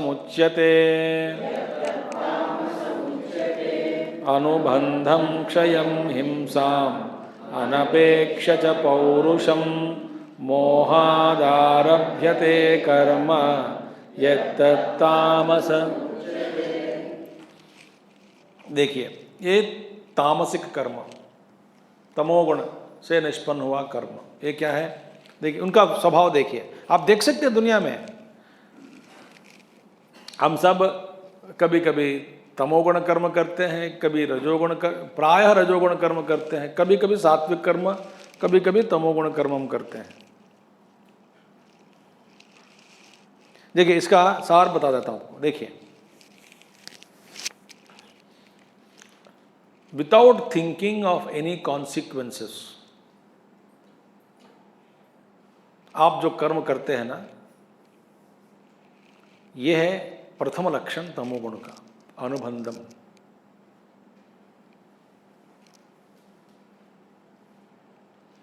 अनुबंधम क्षयम हिंसाम अनपेक्ष्य च पौरुषम मोहादारभ्यते कर्म यत्तत्तामस। देखिए, ये तामसिक कर्म, तमोगुण से निष्पन्न हुआ कर्म, ये क्या है? देखिए उनका स्वभाव देखिए, आप देख सकते हैं दुनिया में हम सब कभी कभी तमोगुण कर्म करते हैं, कभी प्रायः रजोगुण कर्म करते हैं, कभी कभी सात्विक कर्म, कभी कभी तमोगुण कर्म हम करते हैं। देखिए इसका सार बता देता हूं आपको। देखिए, without thinking of any consequences आप जो कर्म करते हैं ना, यह है प्रथम लक्षण तमोगुण का, अनुबंधम।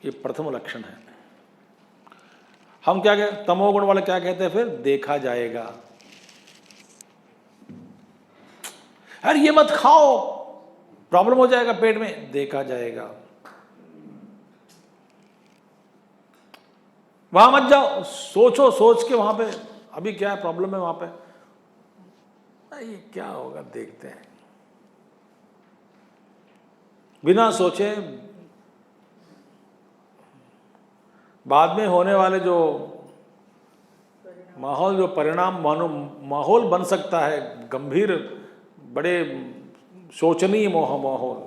ये प्रथम लक्षण है। हम क्या कहते, तमोगुण वाले क्या कहते हैं फिर? देखा जाएगा, अरे ये मत खाओ प्रॉब्लम हो जाएगा पेट में, देखा जाएगा। वहां मत जाओ, सोचो, सोच के वहां पे अभी क्या प्रॉब्लम है वहां पे, ये क्या होगा देखते हैं। बिना सोचे बाद में होने वाले जो माहौल, जो परिणाम माहौल बन सकता है गंभीर, बड़े शोचनीय माहौल,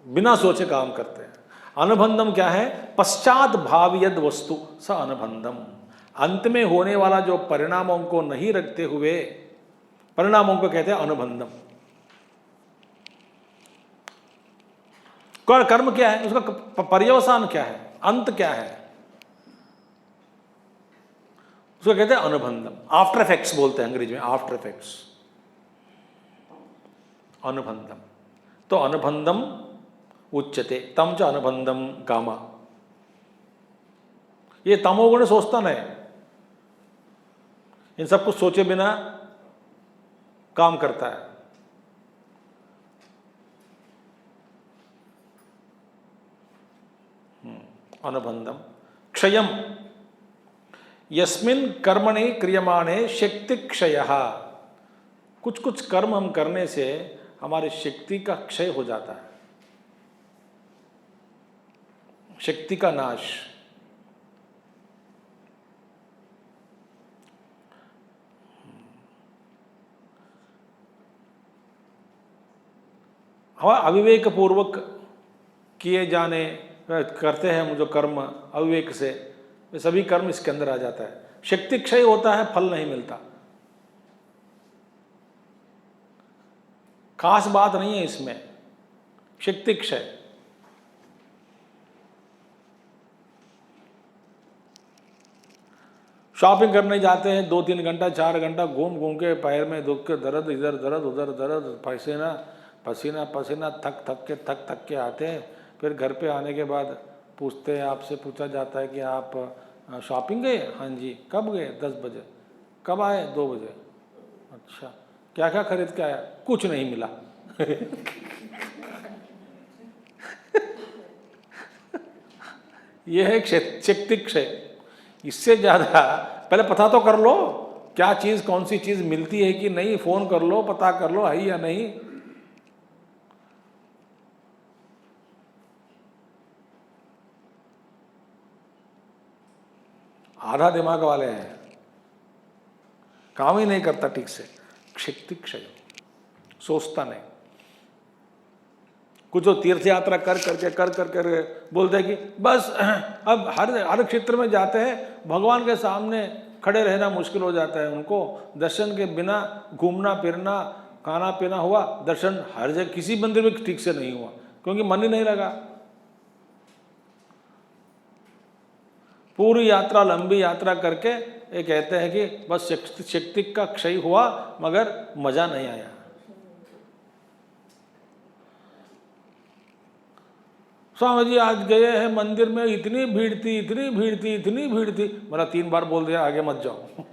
बिना सोचे काम करते हैं। अनुबंधम क्या है? पश्चात भाव यद वस्तु स अनुबंधम। अंत में होने वाला जो परिणामों को नहीं रखते हुए परिणामों को कहते हैं अनुबंधम। कर्म क्या है? उसका पर्यवसान क्या है? अंत क्या है? उसको कहते हैं अनुबंधम। आफ्टर इफेक्ट्स बोलते हैं अंग्रेजी में, आफ्टर इफेक्ट्स, अनुबंधम। तो अनुबंधम उच्यते तम च अनुबंधम कामा। ये तमोगुण सोचता नहीं, इन सब कुछ सोचे बिना काम करता है। अनुबंधम क्षयम यस्मिन् कर्मणि क्रियमाणे शक्ति क्षयः। कुछ कुछ कर्म हम करने से हमारी शक्ति का क्षय हो जाता है, शक्ति का नाश। हमारा अविवेक पूर्वक किए जाने करते हैं हम जो कर्म अविवेक से, वे सभी कर्म इसके अंदर आ जाता है। शक्ति क्षय होता है, फल नहीं मिलता। खास बात नहीं है इसमें, शक्ति क्षय। शॉपिंग करने जाते हैं, 2-3 घंटा 4 घंटा घूम घूम के पैर में दुख के दर्द, इधर दर्द उधर दर्द, पसीना पसीना थक थक के आते हैं। फिर घर पे आने के बाद पूछते हैं, आपसे पूछा जाता है कि आप शॉपिंग गए? हाँ जी। कब गए? 10 बजे। कब आए? 2 बजे। अच्छा, क्या क्या खरीद के आया? कुछ नहीं मिला। यह है शक्ति क्षय। इससे ज़्यादा पहले पता तो कर लो क्या चीज़, कौन सी चीज़ मिलती है कि नहीं, फ़ोन कर लो, पता कर लो है या नहीं। आधा दिमाग वाले हैं, काम ही नहीं करता ठीक से। शक्ति क्षय, सोचता नहीं। कुछ तो तीर्थ यात्रा कर बोलते हैं कि बस अब हर क्षेत्र में जाते हैं, भगवान के सामने खड़े रहना मुश्किल हो जाता है उनको। दर्शन के बिना घूमना फिरना खाना पीना हुआ, दर्शन हर जगह किसी मंदिर में ठीक से नहीं हुआ, क्योंकि मन ही नहीं लगा। पूरी यात्रा, लंबी यात्रा करके ये कहते हैं कि बस शक्ति का क्षय हुआ मगर मजा नहीं आया। स्वामी जी आज गए हैं मंदिर में, इतनी भीड़ थी, इतनी भीड़ थी, इतनी भीड़ थी। मेरा 3 बार बोल दिया आगे मत जाओ।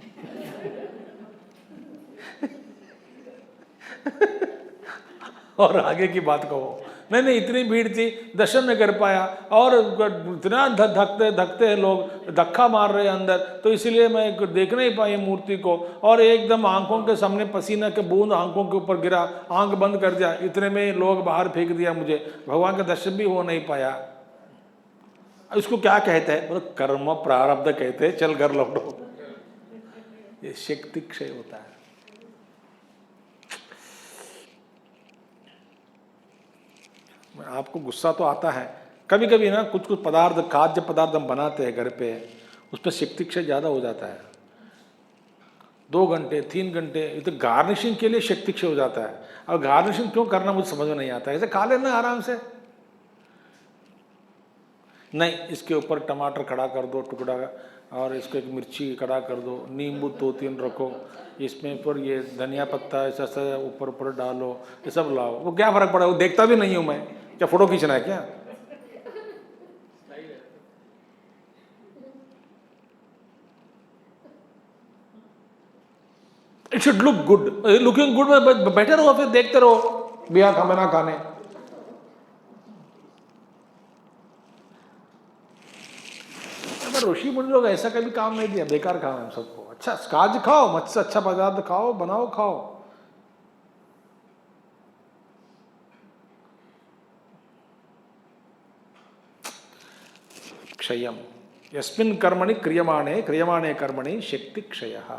और आगे की बात कहो, नहीं इतनी भीड़ थी, दर्शन नहीं कर पाया, और इतना धकते धकते हैं लोग, धक्का मार रहे हैं अंदर, तो इसलिए मैं देख नहीं पाई मूर्ति को। और एकदम आंखों के सामने पसीना के बूंद आंखों के ऊपर गिरा, आंख बंद कर दिया, इतने में लोग बाहर फेंक दिया मुझे, भगवान का दर्शन भी हो नहीं पाया। इसको क्या कहते हैं? मतलब कर्म प्रारब्ध कहते हैं, चल घर लौटो। ये शक्ति क्षय होता है। आपको गुस्सा तो आता है कभी कभी ना, कुछ कुछ पदार्थ, खाद्य पदार्थ हम बनाते हैं घर पे, उस पर शक्ति क्षय ज़्यादा हो जाता है। 2 घंटे 3 घंटे, ये तो गार्निशिंग के लिए शक्ति क्षय हो जाता है। अब गार्निशिंग क्यों करना मुझे समझ में नहीं आता है। ऐसे खा लेना आराम से, नहीं इसके ऊपर टमाटर खड़ा कर दो टुकड़ा, और इसको एक मिर्ची खड़ा कर दो, नींबू 2-3 रखो, इसमें पर ये धनिया पत्ता ऐसा सा ऊपर ऊपर डालो, ये सब लाओ। वो क्या फ़र्क पड़ा, वो देखता भी नहीं हूँ मैं, क्या फ़ोटो खींचना है क्या? It should look good, looking good में बैठे रहो, फिर देखते रहो बिया खाना खाने। ऋषि मुनि लोग ऐसा कभी काम नहीं दिया, बेकार काम है सबको। अच्छा काज खाओ, मुझसे अच्छा पदार्थ खाओ, बनाओ खाओ। क्षयम यस्मिन् कर्मणि क्रियमाणे क्रियमाणे कर्मणि शक्ति क्षयः।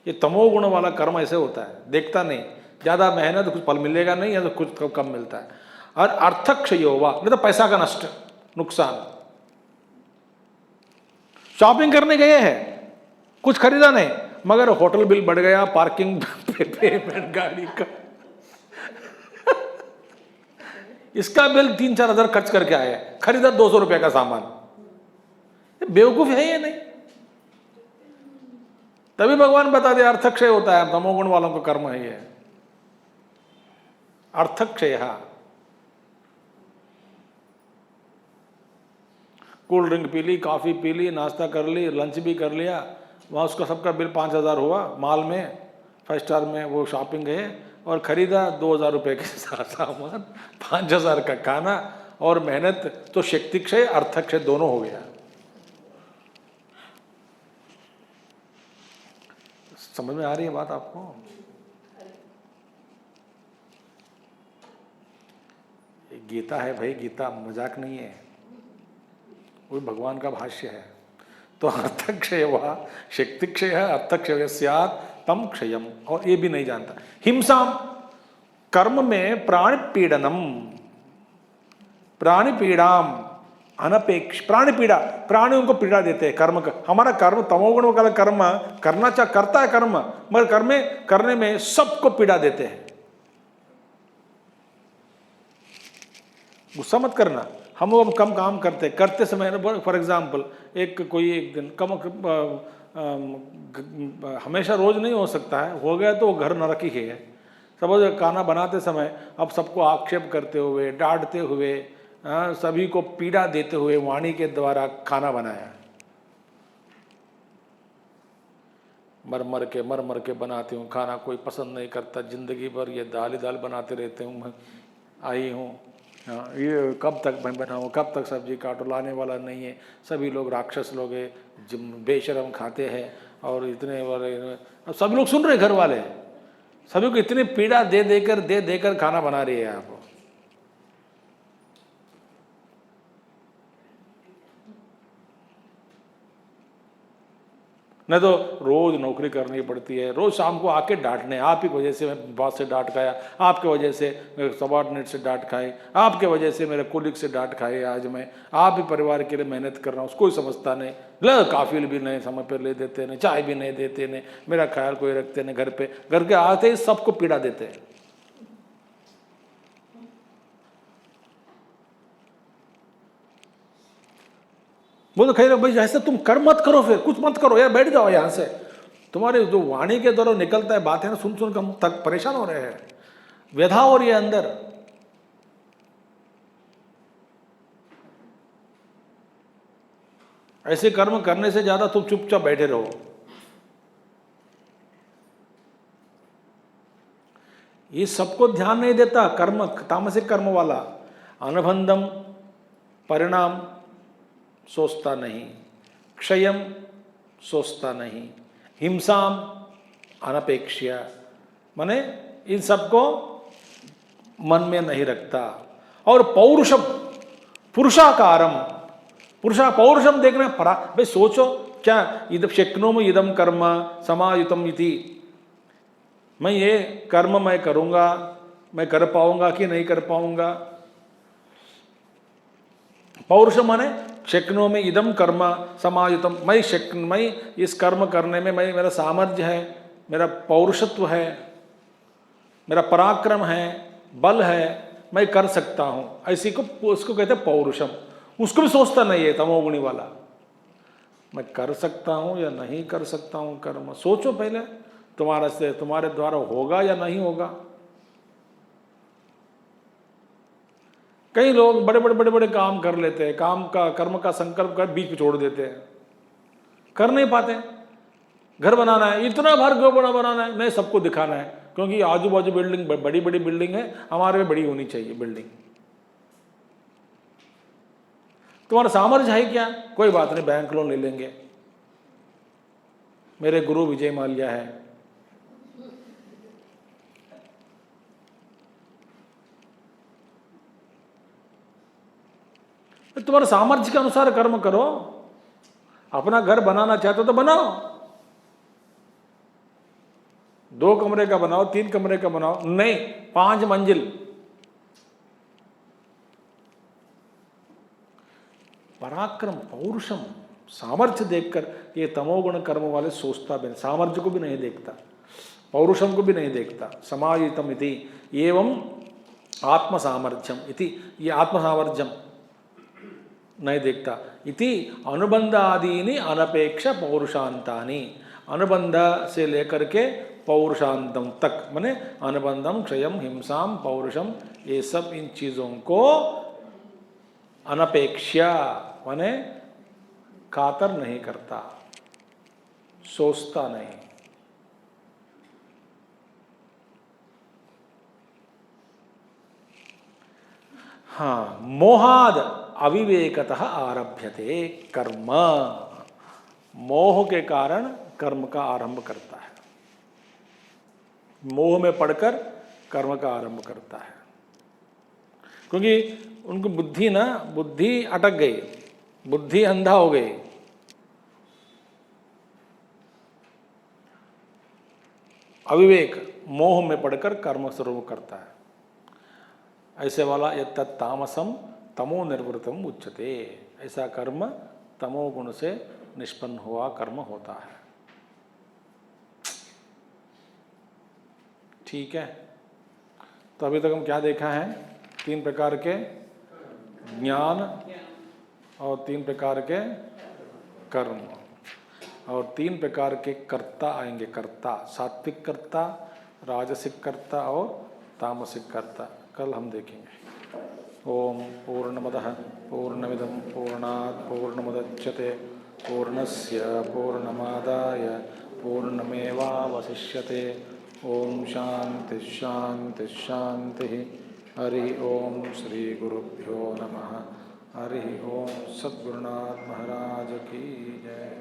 ये तमोगुण वाला कर्म ऐसे होता है, देखता नहीं, ज्यादा मेहनत कुछ फल मिलेगा नहीं, या तो कुछ कम मिलता है। और अर्थ क्षयो वा, नहीं तो पैसा का नष्ट, नुकसान। शॉपिंग करने गए हैं, कुछ खरीदा नहीं, मगर होटल बिल बढ़ गया, पार्किंग पेमेंट गाड़ी का, इसका बिल 3-4 हज़ार खर्च करके आए, खरीदा 200 रुपए का सामान। बेवकूफ है ये नहीं? तभी भगवान बता दे अर्थक्षय होता है, तमोगुण वालों का कर्म है ये अर्थक्षय। कोल्ड ड्रिंक पी ली, कॉफी पी ली, नाश्ता कर ली, लंच भी कर लिया, वहाँ उसका सबका बिल 5,000 हुआ। मॉल में 5 स्टार में वो शॉपिंग गए और खरीदा 2,000 रुपये के सामान, 5,000 का खाना और मेहनत। तो शक्ति क्षय अर्थक्षय दोनों हो गया। समझ में आ रही है बात आपको? गीता है भाई, गीता मजाक नहीं है, वो भगवान का भाष्य है। तो अर्थक्षय हुआ, शक्ति क्षय है, अर्थक्षय स्यात् तम क्षयम। और ये भी नहीं जानता। हिंसा कर्म में प्राण पीड़नम, प्राणी पीड़ाम अनपेक्ष, प्राणी पीड़ा, प्राणियों को पीड़ा देते हैं कर्म का। हमारा कर्म तमोगुण वाला कर्म करना करता है कर्म, मगर करने में सबको पीड़ा देते हैं। गुस्सा मत करना, हम लोग कम काम करते समय, फॉर एग्जाम्पल एक दिन कम हमेशा रोज नहीं हो सकता है, हो गया तो घर नरक ही है। सपोज खाना बनाते समय अब सबको आक्षेप करते हुए, डांटते हुए, सभी को पीड़ा देते हुए वाणी के द्वारा खाना बनाया, मर मर के बनाती हूँ खाना, कोई पसंद नहीं करता, जिंदगी भर ये दाल ही दाल बनाते रहते हूँ, मैं आई हूँ, ये कब तक मैं बनाऊँ, कब तक सब्जी काटो, लाने वाला नहीं है, सभी लोग राक्षस लोग हैं, बेशरम खाते हैं, और इतने वाले। अब सब लोग सुन रहे, घर वाले सभी को इतनी पीड़ा दे देकर खाना बना रही है आप। नहीं तो रोज़ नौकरी करनी पड़ती है, रोज़ शाम को आके डांटने, आप ही की वजह से मैं बॉस से डांट खाया, आपके वजह से मेरे सबॉर्डिनेट से डांट खाई, आपके वजह से मेरे कोलिग से डांट खाई, आज मैं आप ही परिवार के लिए मेहनत कर रहा हूँ, कोई समझता नहीं, ल काफिल भी नहीं समय पर ले देते नहीं, चाय भी नहीं देते नहीं, मेरा ख्याल कोई रखते नहीं, घर पे घर के आते ही सबको पीड़ा देते हैं। बोलो खैर भाई ऐसे तुम कर मत करो, फिर कुछ मत करो यार, बैठ जाओ यहाँ से, तुम्हारे जो वाणी के द्वारा निकलता है बातें ना सुन सुन कर हम तक परेशान हो रहे हैं, व्यथा हो रही है अंदर। ऐसे कर्म करने से ज्यादा तुम चुपचाप बैठे रहो। ये सबको ध्यान नहीं देता, कर्म तामसिक कर्म वाला अनुबंधम परिणाम सोचता नहीं, क्षयम सोचता नहीं, हिंसाम अनपेक्ष्य, माने इन सबको मन में नहीं रखता, और पौरुषम पुरुषाकारम, पौरुषम देखना परा भाई, सोचो क्या इदम शक्नोम इदम कर्म समायुतम इति, मैं ये कर्म मैं करूँगा, मैं कर पाऊंगा कि नहीं कर पाऊंगा। पौरुष माने शक्नो में इदम कर्म समायुतम, मैं इस कर्म करने में मैं मेरा सामर्थ्य है, मेरा पौरुषत्व है, मेरा पराक्रम है, बल है, मैं कर सकता हूँ, ऐसी को उसको कहते हैं पौरुषम। उसको भी सोचता नहीं है तमोगुणी वाला, मैं कर सकता हूँ या नहीं कर सकता हूँ कर्म। सोचो पहले तुम्हारे द्वारा होगा या नहीं होगा। कई लोग बड़े काम कर लेते हैं, कर्म का संकल्प कर बीच में छोड़ देते हैं, कर नहीं पाते। घर बनाना है, इतना भर क्यों बड़ा बनाना है, नहीं सबको दिखाना है, क्योंकि आजू बाजू बिल्डिंग बड़ी बिल्डिंग है, हमारे में बड़ी होनी चाहिए बिल्डिंग। तुम्हारा सामर्थ्य है क्या? कोई बात नहीं, बैंक लोन ले लेंगे, मेरे गुरु विजय माल्या है। तुम्हारे सामर्थ्य के अनुसार कर्म करो। अपना घर बनाना चाहते हो तो बनाओ, 2 कमरे का बनाओ, 3 कमरे का बनाओ, नहीं 5 मंजिल। पराक्रम पौरुषम सामर्थ्य देखकर ये तमोगुण कर्म वाले सोचता भी, सामर्थ्य को भी नहीं देखता, पौरुषम को भी नहीं देखता। समायुतम इति एवं आत्म सामर्थ्यम इति, ये आत्म सामर्थ्यम नहीं देखता। इति अनुबंध आदीनि अनपेक्ष पौरुषांतानि, अनुबंध से लेकर के पौरुषांतम तक, माने अनुबंधम क्षयम हिंसाम पौरुषम, ये सब इन चीजों को अनपेक्षा माने खातर नहीं करता, सोचता नहीं। हाँ, मोहाद अविवेकतः आरभ्यते कर्म, मोह के कारण कर्म का आरंभ करता है, मोह में पड़कर कर्म का आरंभ करता है। क्योंकि उनको बुद्धि अटक गई, बुद्धि अंधा हो गई। अविवेक मोह में पड़कर कर्म शुरू करता है। ऐसे वाला यत् तामसम तमो निर्वृतम उच्यते, ऐसा कर्म तमोगुण से निष्पन्न हुआ कर्म होता है। ठीक है, तो अभी तक हम क्या देखा है? 3 प्रकार के ज्ञान और 3 प्रकार के कर्म और 3 प्रकार के कर्ता आएंगे। कर्ता सात्विक कर्ता, राजसिक कर्ता और तामसिक कर्ता कल हम देखेंगे। ओम पूर्णमदः पूर्णमिदं पूर्णात् पूर्णमुदच्यते पूर्णस्य पूर्णमादाय पूर्णमेवावशिष्यते। ओम शांति शांति शांति। हरि ओम श्री गुरुभ्यो नमः। हरि ओम सद्गुरुनाथ महाराज की जय।